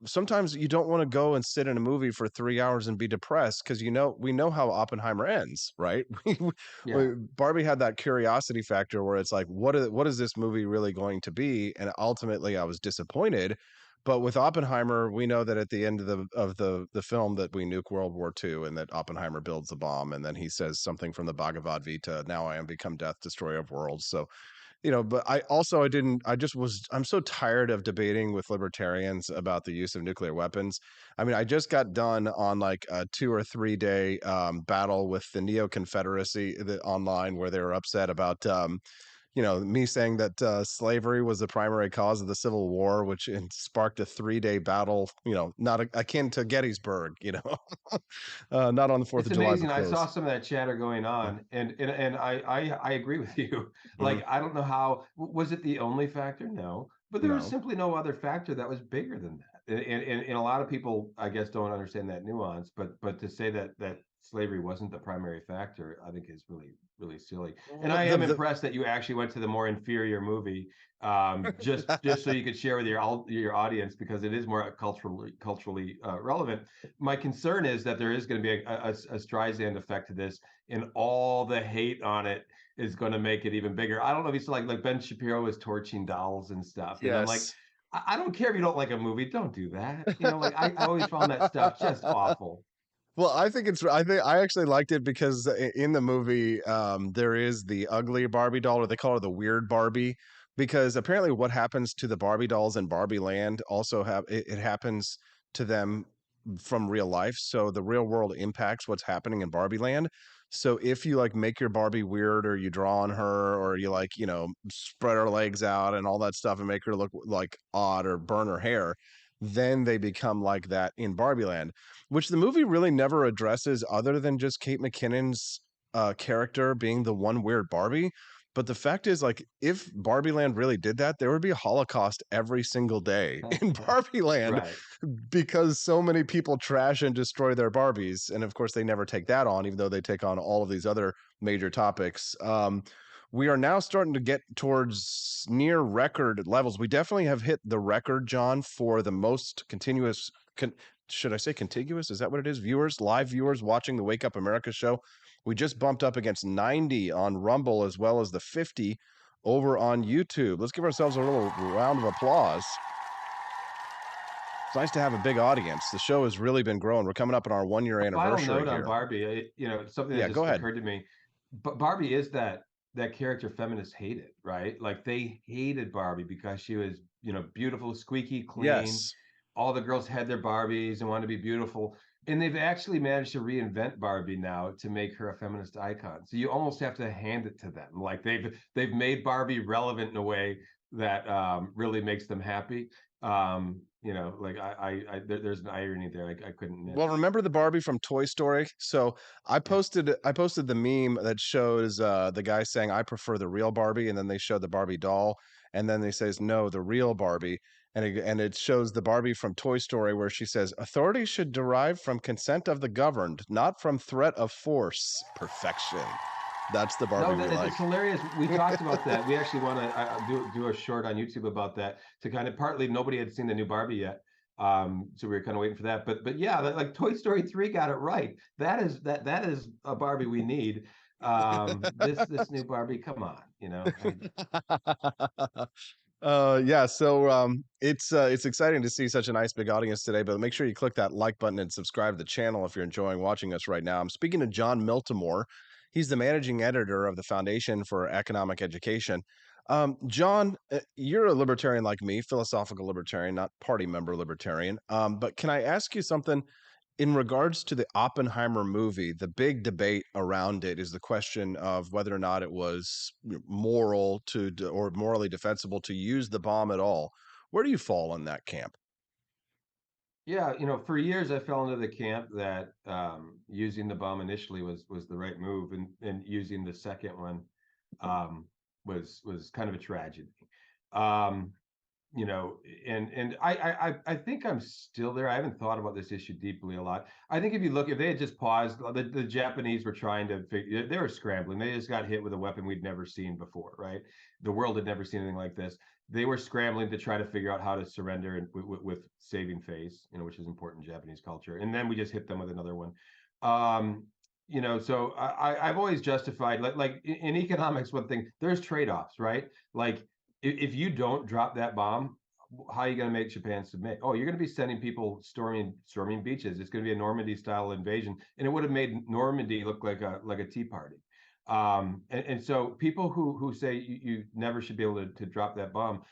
sometimes you don't want to go and sit in a movie for 3 hours and be depressed because we know how Oppenheimer ends, right? Yeah. Barbie had that curiosity factor where it's like, what is this movie really going to be? And ultimately, I was disappointed. But with Oppenheimer, we know that at the end of the film that we nuke World War II and that Oppenheimer builds the bomb, and then he says something from the Bhagavad Gita, "Now I am become death, destroyer of worlds." So, but I'm so tired of debating with libertarians about the use of nuclear weapons. I mean, I just got done on like a 2 or 3 day battle with the Neo Confederacy online where they were upset about me saying that slavery was the primary cause of the Civil War, which sparked a 3 day battle, not akin to Gettysburg, not on the 4th It's of July. amazing. I saw some of that chatter going on, and I agree with you. Like, I don't know how, was it the only factor? No, but there was No. simply no other factor that was bigger than that. And a lot of people, I guess, don't understand that nuance. But to say that slavery wasn't the primary factor, I think is really, really silly. And I am impressed that you actually went to the more inferior movie, just so you could share with your audience because it is more culturally relevant. My concern is that there is going to be a Streisand effect to this, and all the hate on it is going to make it even bigger. I don't know if you saw like Ben Shapiro was torching dolls and stuff, and I'm like, Yes. I don't care if you don't like a movie, don't do that. Like I always found that stuff just awful. Well, I think I actually liked it because in the movie, there is the ugly Barbie doll, or they call her the weird Barbie, because apparently what happens to the Barbie dolls in Barbie Land also it happens to them from real life. So the real world impacts what's happening in Barbie Land. So if you like make your Barbie weird, or you draw on her, or you like, spread her legs out and all that stuff and make her look like odd or burn her hair, then they become like that in Barbie Land, which the movie really never addresses other than just Kate McKinnon's character being the one weird Barbie. But the fact is, like, if Barbie Land really did that, there would be a Holocaust every single day in Barbie Land Right. because so many people trash and destroy their Barbies. And of course, they never take that on, even though they take on all of these other major topics. We are now starting to get towards near record levels. We definitely have hit the record, John, for the most continuous. Should I say contiguous? Is that what it is? Live viewers watching the Wake Up America show. We just bumped up against 90 on Rumble as well as the 50 over on YouTube. Let's give ourselves a little round of applause. It's nice to have a big audience. The show has really been growing. We're coming up on our 1 year anniversary Final note here. on Barbie, something Yeah, that go just ahead. occurred to me. But Barbie is that character feminists hated, right? Like they hated Barbie because she was, beautiful, squeaky clean. Yes. All the girls had their Barbies and wanted to be beautiful. And they've actually managed to reinvent Barbie now to make her a feminist icon. So you almost have to hand it to them. Like they've made Barbie relevant in a way that really makes them happy. There's an irony there. I couldn't miss. Well, remember the Barbie from Toy Story? So I posted the meme that shows the guy saying, "I prefer the real Barbie," and then they show the Barbie doll, and then they says, "No, the real Barbie." And it shows the Barbie from Toy Story where she says, "Authority should derive from consent of the governed, not from threat of force." Perfection. That's the Barbie we like. It's hilarious. We talked about that. We actually want to do a short on YouTube about that to kind of partly nobody had seen the new Barbie yet. So we were kind of waiting for that. But yeah, like Toy Story 3 got it right. That is a Barbie we need. This new Barbie, come on, Yeah, so it's exciting to see such a nice big audience today, but make sure you click that like button and subscribe to the channel if you're enjoying watching us right now. I'm speaking to John Miltimore. He's the managing editor of the Foundation for Economic Education. John, you're a libertarian like me, philosophical libertarian, not party member libertarian. But can I ask you something? In regards to the Oppenheimer movie, the big debate around it is the question of whether or not it was moral or morally defensible to use the bomb at all. Where do you fall in that camp? Yeah, for years I fell into the camp that using the bomb initially was the right move, and using the second one was kind of a tragedy. And I think I'm still there. I haven't thought about this issue deeply a lot. I think if they had just paused, the Japanese were trying to figure, they were scrambling. They just got hit with a weapon we'd never seen before, right? The world had never seen anything like this. They were scrambling to try to figure out how to surrender and with saving face, which is important in Japanese culture. And then we just hit them with another one. So I've always justified, like in economics, one thing, there's trade-offs, right? Like, if you don't drop that bomb, how are you going to make Japan submit? Oh, you're going to be sending people storming beaches. It's going to be a Normandy-style invasion, and it would have made Normandy look like a tea party. And so people who say you never should be able to drop that bomb,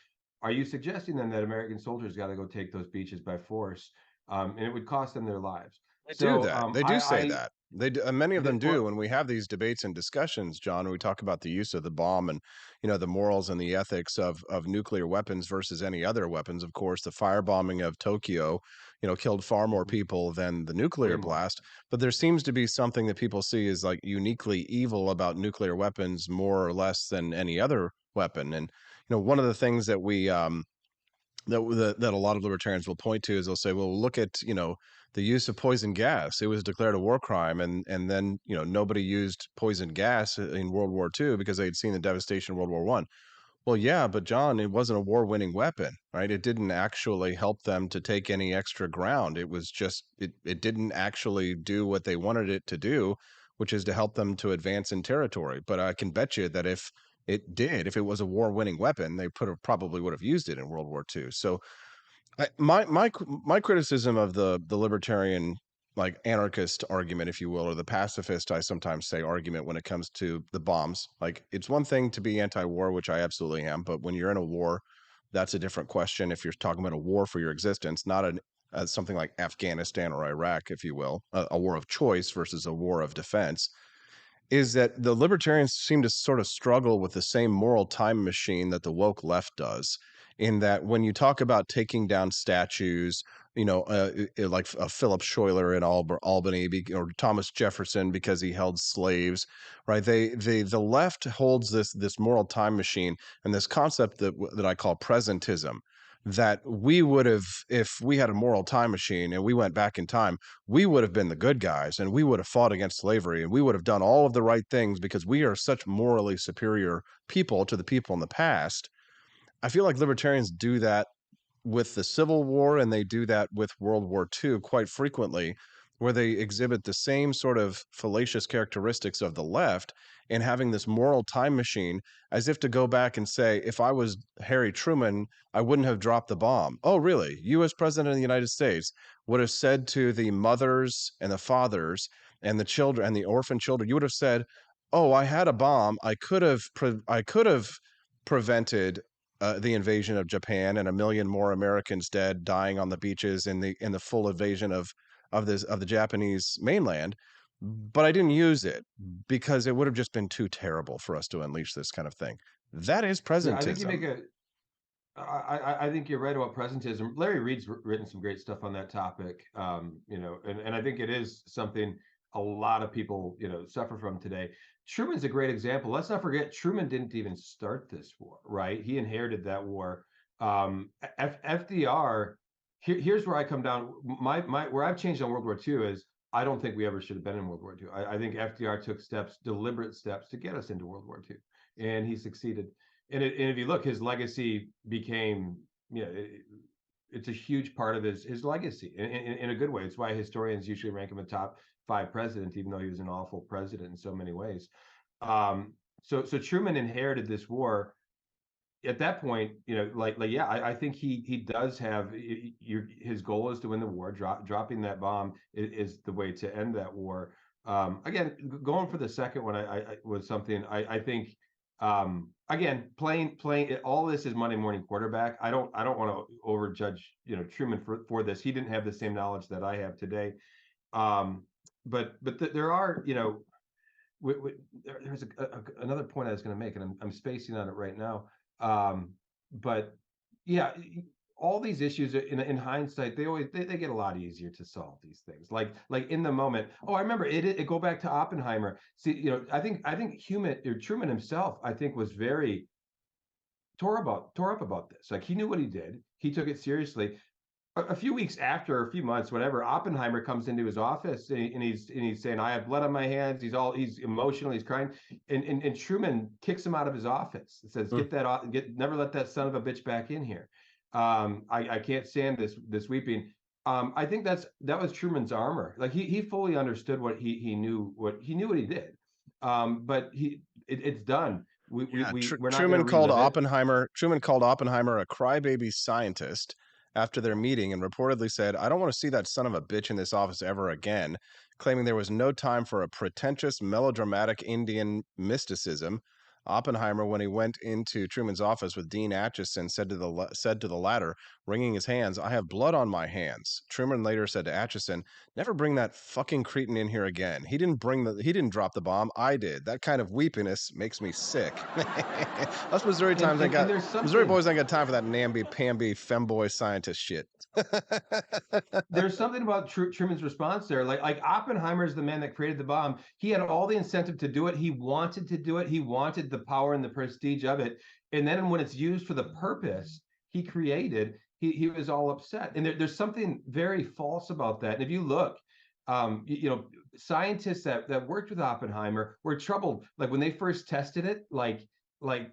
are you suggesting then that American soldiers got to go take those beaches by force, and it would cost them their lives? They do that. They do say that. They do, many of them do. When we have these debates and discussions, John, we talk about the use of the bomb and the morals and the ethics of nuclear weapons versus any other weapons. Of course, the firebombing of Tokyo, killed far more people than the nuclear blast. But there seems to be something that people see as like uniquely evil about nuclear weapons, more or less than any other weapon. And one of the things that we that a lot of libertarians will point to is they'll say, well, look at the use of poison gas. It was declared a war crime, and then nobody used poison gas in World War II because they'd seen the devastation of World War I. Well, yeah, but John, it wasn't a war-winning weapon, right? It didn't actually help them to take any extra ground. It was just it didn't actually do what they wanted it to do, which is to help them to advance in territory. But I can bet you that if it was a war-winning weapon, they probably would have used it in World War II. So my criticism of the libertarian, like, anarchist argument, if you will, or the pacifist, I sometimes say, argument when it comes to the bombs, like, it's one thing to be anti-war, which I absolutely am, but when you're in a war, that's a different question. If you're talking about a war for your existence, not something like Afghanistan or Iraq, if you will, a war of choice versus a war of defense, is that the libertarians seem to sort of struggle with the same moral time machine that the woke left does, in that when you talk about taking down statues, like Philip Schuyler in Albany, or Thomas Jefferson because he held slaves, right? The left holds this moral time machine and this concept that I call presentism, that we would have, if we had a moral time machine and we went back in time, we would have been the good guys and we would have fought against slavery and we would have done all of the right things because we are such morally superior people to the people in the past. I feel like libertarians do that with the Civil War, and they do that with World War II quite frequently, where they exhibit the same sort of fallacious characteristics of the left and having this moral time machine, as if to go back and say, if I was Harry Truman, I wouldn't have dropped the bomb. Oh, really? You, as president of the United States, would have said to the mothers and the fathers and the children and the orphan children, you would have said, oh, I had a bomb. I could have prevented the invasion of Japan and a million more Americans dead, dying on the beaches in the full invasion of the Japanese mainland. But I didn't use it because it would have just been too terrible for us to unleash this kind of thing. That is Yeah, I think you presentism. make a. I think you're right about presentism. Larry Reed's written some great stuff on that topic. And I think it is something a lot of people, suffer from today. Truman's a great example. Let's not forget, Truman didn't even start this war, right? He inherited that war. FDR, here's where I come down. Where I've changed on World War II is I don't think we ever should have been in World War II. I think FDR took deliberate steps to get us into World War II, and he succeeded. And if you look, his legacy became, it's a huge part of his legacy in a good way. It's why historians usually rank him a top 5 president, even though he was an awful president in so many ways. So Truman inherited this war. At that point, I think he does have his goal is to win the war. Dropping that bomb is the way to end that war. Again, going for the second one, I was something I think. Again, playing all this is Monday morning quarterback. I don't want to overjudge Truman for this. He didn't have the same knowledge that I have today. But there are there's another point I was going to make, and I'm spacing on it right now. But yeah, all these issues in hindsight, they get a lot easier to solve these things. Like in the moment. Oh, I remember it go back to Oppenheimer. See, I think Truman himself, I think, was very tore up about this. Like, he knew what he did. He took it seriously. A few weeks after, a few months, whatever, Oppenheimer comes into his office and he's saying, "I have blood on my hands." He's emotional. He's crying, and Truman kicks him out of his office and says, never let that son of a bitch back in here. I can't stand this weeping. I think that was Truman's armor. Like, he fully understood what he knew what he did. But it's done. We're not Truman called Oppenheimer a crybaby scientist after their meeting, and reportedly said, "I don't want to see that son of a bitch in this office ever again," claiming there was no time for a pretentious, melodramatic Indian mysticism. Oppenheimer, when he went into Truman's office with Dean Acheson, said to the latter, wringing his hands, "I have blood on my hands." Truman later said to Acheson, "Never bring that fucking cretin in here again. He didn't drop the bomb. I did. That kind of weepiness makes me sick." Us Missouri Missouri boys ain't got time for that namby-pamby femboy scientist shit. There's something about Truman's response there. Like Oppenheimer is the man that created the bomb. He had all the incentive to do it. He wanted to do it. He wanted the power and the prestige of it. And then when it's used for the purpose he created, he was all upset. And there's something very false about that. And if you look, scientists that worked with Oppenheimer were troubled. Like, when they first tested it, like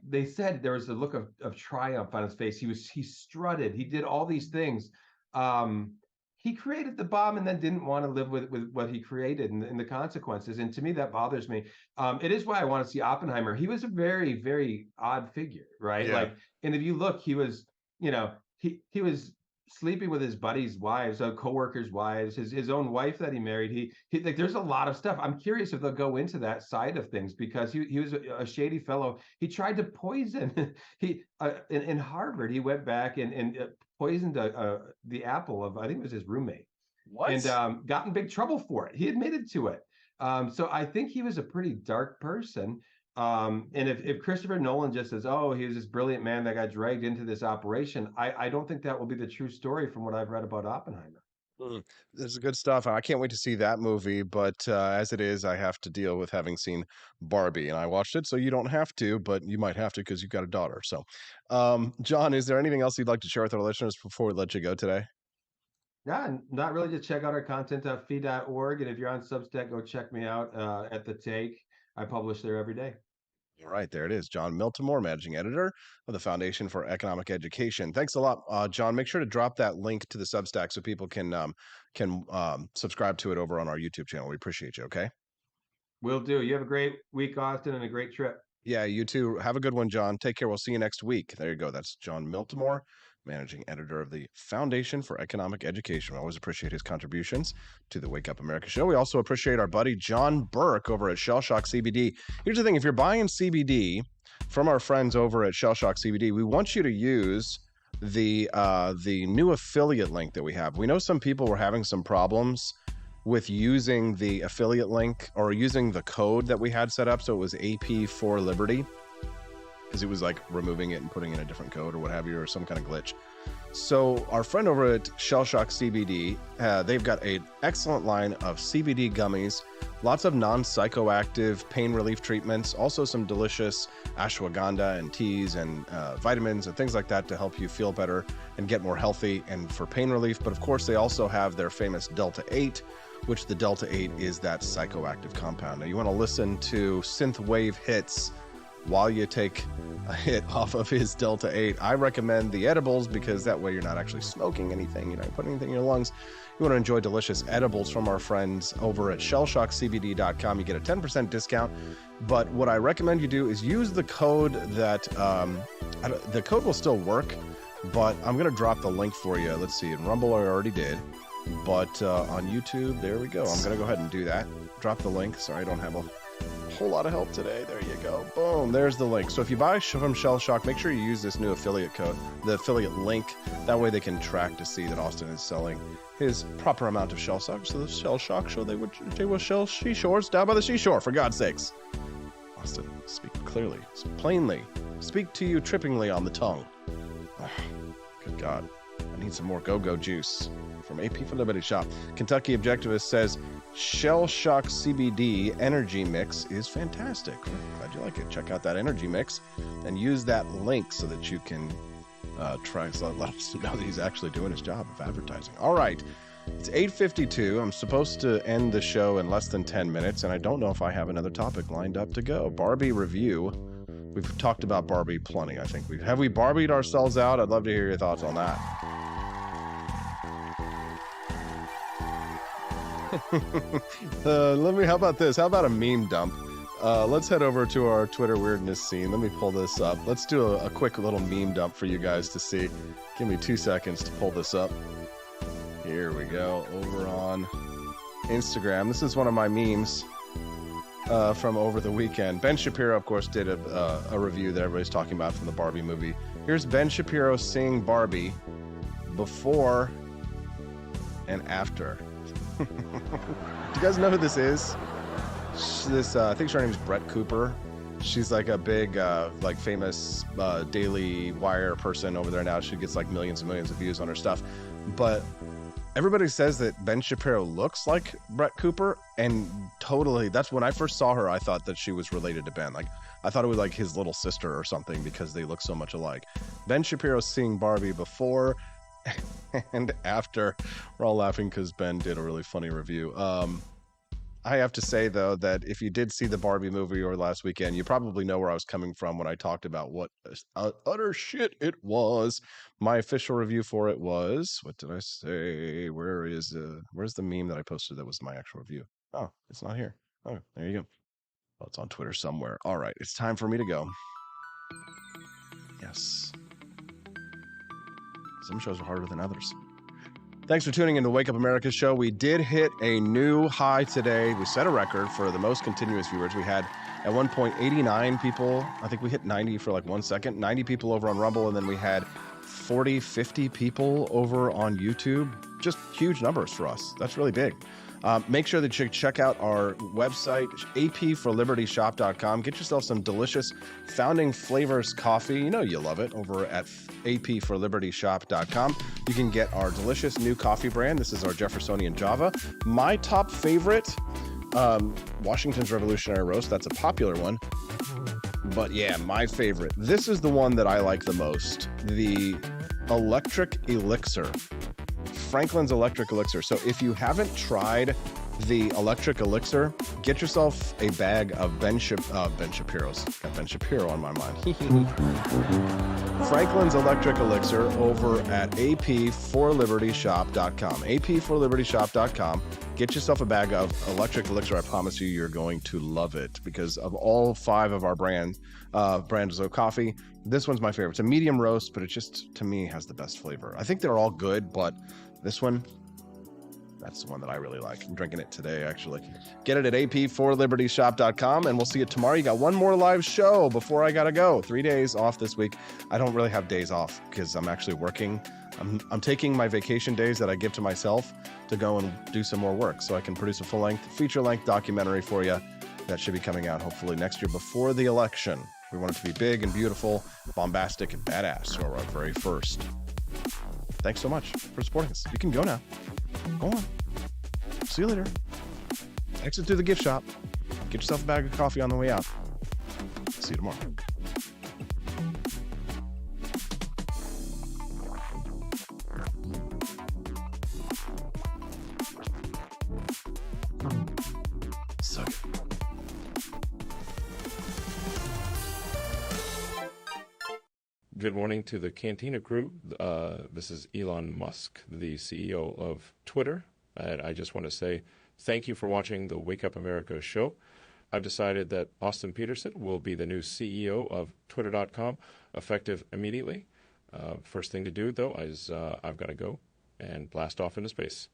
they said, there was a look of triumph on his face. He strutted. He did all these things. He created the bomb and then didn't want to live with what he created and the consequences. And to me, that bothers me. It is why I want to see Oppenheimer. He was a very, very odd figure, right? Yeah. Like, and if you look, he was, he was sleeping with his buddies' wives, co-workers' wives, his own wife that he married. He like, there's a lot of stuff. I'm curious if they'll go into that side of things, because he was a shady fellow. He tried to poison. In Harvard, he went back and poisoned the apple of, I think it was his roommate. What? And got in big trouble for it. He admitted to it. So I think he was a pretty dark person. And if Christopher Nolan just says, oh, he was this brilliant man that got dragged into this operation, I don't think that will be the true story from what I've read about Oppenheimer. This is good stuff. I can't wait to see that movie, but as it is, I have to deal with having seen Barbie, and I watched it, so you don't have to, but you might have to because you've got a daughter. So, John, is there anything else you'd like to share with our listeners before we let you go today? Yeah, not really. Just check out our content at fee.org. And if you're on Substack, go check me out at The Take. I publish there every day. All right, there it is. John Miltimore, managing editor of the Foundation for Economic Education. Thanks a lot, John. Make sure to drop that link to the Substack so people can subscribe to it over on our YouTube channel. We appreciate you. Okay. Will do. You have a great week, Austin, and a great trip. Yeah, you too. Have a good one, John. Take care. We'll see you next week. There you go. That's John Miltimore, managing editor of the Foundation for Economic Education. We always appreciate his contributions to the Wake Up America show. We also appreciate our buddy John Burke over at Shell Shock CBD. Here's the thing. If you're buying CBD from our friends over at Shell Shock CBD, we want you to use the new affiliate link that we have. We know some people were having some problems with using the affiliate link or using the code that we had set up. So it was AP for Liberty, because it was like removing it and putting in a different code or what have you, or some kind of glitch. So our friend over at Shell Shock CBD, they've got an excellent line of CBD gummies, lots of non-psychoactive pain relief treatments, also some delicious ashwagandha and teas and vitamins and things like that to help you feel better and get more healthy and for pain relief. But of course, they also have their famous Delta 8, which the Delta 8 is that psychoactive compound. Now, you want to listen to synthwave hits while you take a hit off of his Delta 8. I recommend the edibles because that way you're not actually smoking anything, you're not putting anything in your lungs. You want to enjoy delicious edibles from our friends over at shellshockcbd.com. You get a 10% discount. But what I recommend you do is use the code that, the code will still work, but I'm going to drop the link for you. Let's see, in Rumble I already did. But on YouTube, there we go. I'm going to go ahead and do that. Drop the link. Sorry, I don't have a whole lot of help today. There you go. Boom. There's the link. So if you buy from Shell Shock, make sure you use this new affiliate code, the affiliate link. That way they can track to see that Austin is selling his proper amount of Shell Shock. So the Shell Shock show, they will Shell Seashores down by the seashore, for God's sakes. Austin, speak clearly, plainly. Speak to you trippingly on the tongue. Oh, good God. I need some more go-go juice. From AP for Liberty Shop. Kentucky Objectivist says, Shell Shock CBD energy mix is fantastic. Glad you like it. Check out that energy mix and use that link so that you can try. So let us know that he's actually doing his job of advertising. All right. It's 8:52. I'm supposed to end the show in less than 10 minutes, and I don't know if I have another topic lined up to go. Barbie review. We've talked about Barbie plenty, I think. Have we Barbied ourselves out? I'd love to hear your thoughts on that. How about this? How about a meme dump? Let's head over to our Twitter weirdness scene. Let me pull this up. Let's do a quick little meme dump for you guys to see. Give me 2 seconds to pull this up. Here we go. Over on Instagram. This is one of my memes from over the weekend. Ben Shapiro, of course, did a review that everybody's talking about from the Barbie movie. Here's Ben Shapiro seeing Barbie before and after. Do you guys know who this is? I think her name is Brett Cooper. She's like a big, famous Daily Wire person over there now. She gets like millions and millions of views on her stuff. But everybody says that Ben Shapiro looks like Brett Cooper, and totally, that's when I first saw her, I thought that she was related to Ben. Like, I thought it was like his little sister or something because they look so much alike. Ben Shapiro seeing Barbie before and after. We're all laughing because Ben did a really funny review. I have to say, though, that if you did see the Barbie movie or last weekend, you probably know where I was coming from when I talked about what utter shit it was. My official review for it was, what did I say? Where's the meme that I posted that was my actual review? Oh, it's not here. Oh, there you go. Well, it's on Twitter somewhere. All right, it's time for me to go. Yes. Some shows are harder than others. Thanks for tuning in to Wake Up America show. We did hit a new high today. We set a record for the most continuous viewers. We had at one point 89 people. I think we hit 90 for like 1 second. 90 people over on Rumble, and then we had 40, 50 people over on YouTube. Just huge numbers for us. That's really big. Make sure that you check out our website, apforlibertyshop.com. Get yourself some delicious Founding Flavors coffee. You know you love it over at apforlibertyshop.com. You can get our delicious new coffee brand. This is our Jeffersonian Java. My top favorite, Washington's Revolutionary Roast. That's a popular one. But yeah, my favorite. This is the one that I like the most. The Electric Elixir. Franklin's Electric Elixir. So if you haven't tried the Electric Elixir, get yourself a bag of Ben Shapiro's. Got Ben Shapiro on my mind. Franklin's Electric Elixir over at apforlibertyshop.com. apforlibertyshop.com. Get yourself a bag of Electric Elixir. I promise you, you're going to love it because of all 5 of our brands of coffee, this one's my favorite. It's a medium roast, but it just, to me, has the best flavor. I think they're all good, but this one, that's the one that I really like. I'm drinking it today, actually. Get it at apforlibertyshop.com, and we'll see you tomorrow. You got one more live show before I gotta go. 3 days off this week. I don't really have days off because I'm actually working. I'm taking my vacation days that I give to myself to go and do some more work so I can produce a full-length, feature-length documentary for you that should be coming out hopefully next year before the election. We want it to be big and beautiful, bombastic and badass, so we're our very first. Thanks so much for supporting us. You can go now. Go on. See you later. Exit through the gift shop. Get yourself a bag of coffee on the way out. See you tomorrow. So good. Good morning to the Cantina crew. This is Elon Musk, the CEO of Twitter. And I just want to say thank you for watching the Wake Up America show. I've decided that Austin Peterson will be the new CEO of Twitter.com, effective immediately. First thing to do, though, is I've got to go and blast off into space.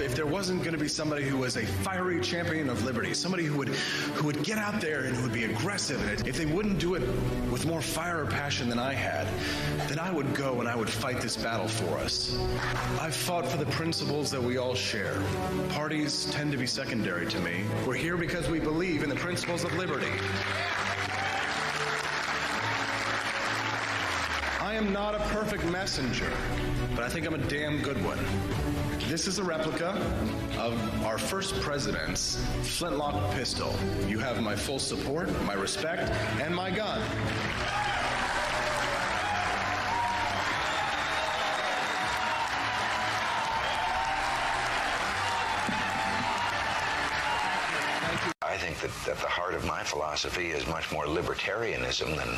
If there wasn't going to be somebody who was a fiery champion of liberty, somebody who would get out there and who would be aggressive, and if they wouldn't do it with more fire or passion than I had, then I would go and I would fight this battle for us. I've fought for the principles that we all share. Parties tend to be secondary to me. We're here because we believe in the principles of liberty. I am not a perfect messenger, but I think I'm a damn good one. This is a replica of our first president's flintlock pistol. You have my full support, my respect, and my gun. I think that the heart of my philosophy is much more libertarianism than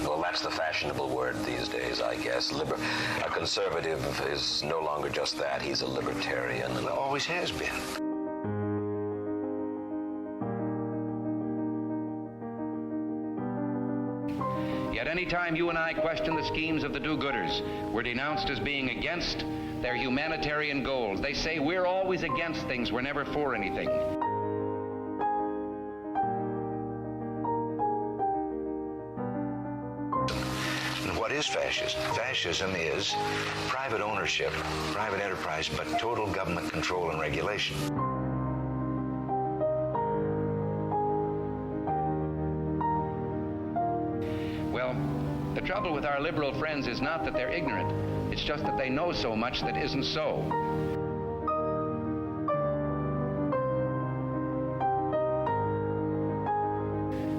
well, that's the fashionable word these days, I guess. A conservative is no longer just that. He's a libertarian and always has been. Yet any time you and I question the schemes of the do-gooders, we're denounced as being against their humanitarian goals. They say we're always against things, we're never for anything. What is fascist? Fascism is private ownership, private enterprise, but total government control and regulation. Well, the trouble with our liberal friends is not that they're ignorant. It's just that they know so much that isn't so.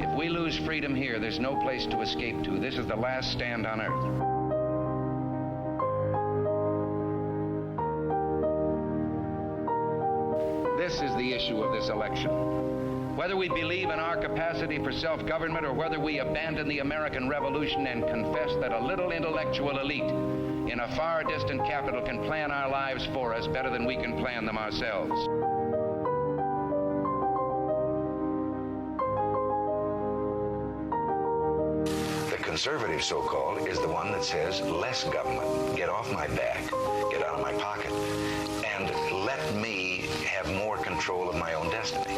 If we lose freedom here, there's no place to escape to. This is the last stand on earth. This is the issue of this election. Whether we believe in our capacity for self-government or whether we abandon the American Revolution and confess that a little intellectual elite in a far distant capital can plan our lives for us better than we can plan them ourselves. The conservative, so-called, is the one that says less government, get off my back, get out of my pocket, and let me have more control of my own destiny.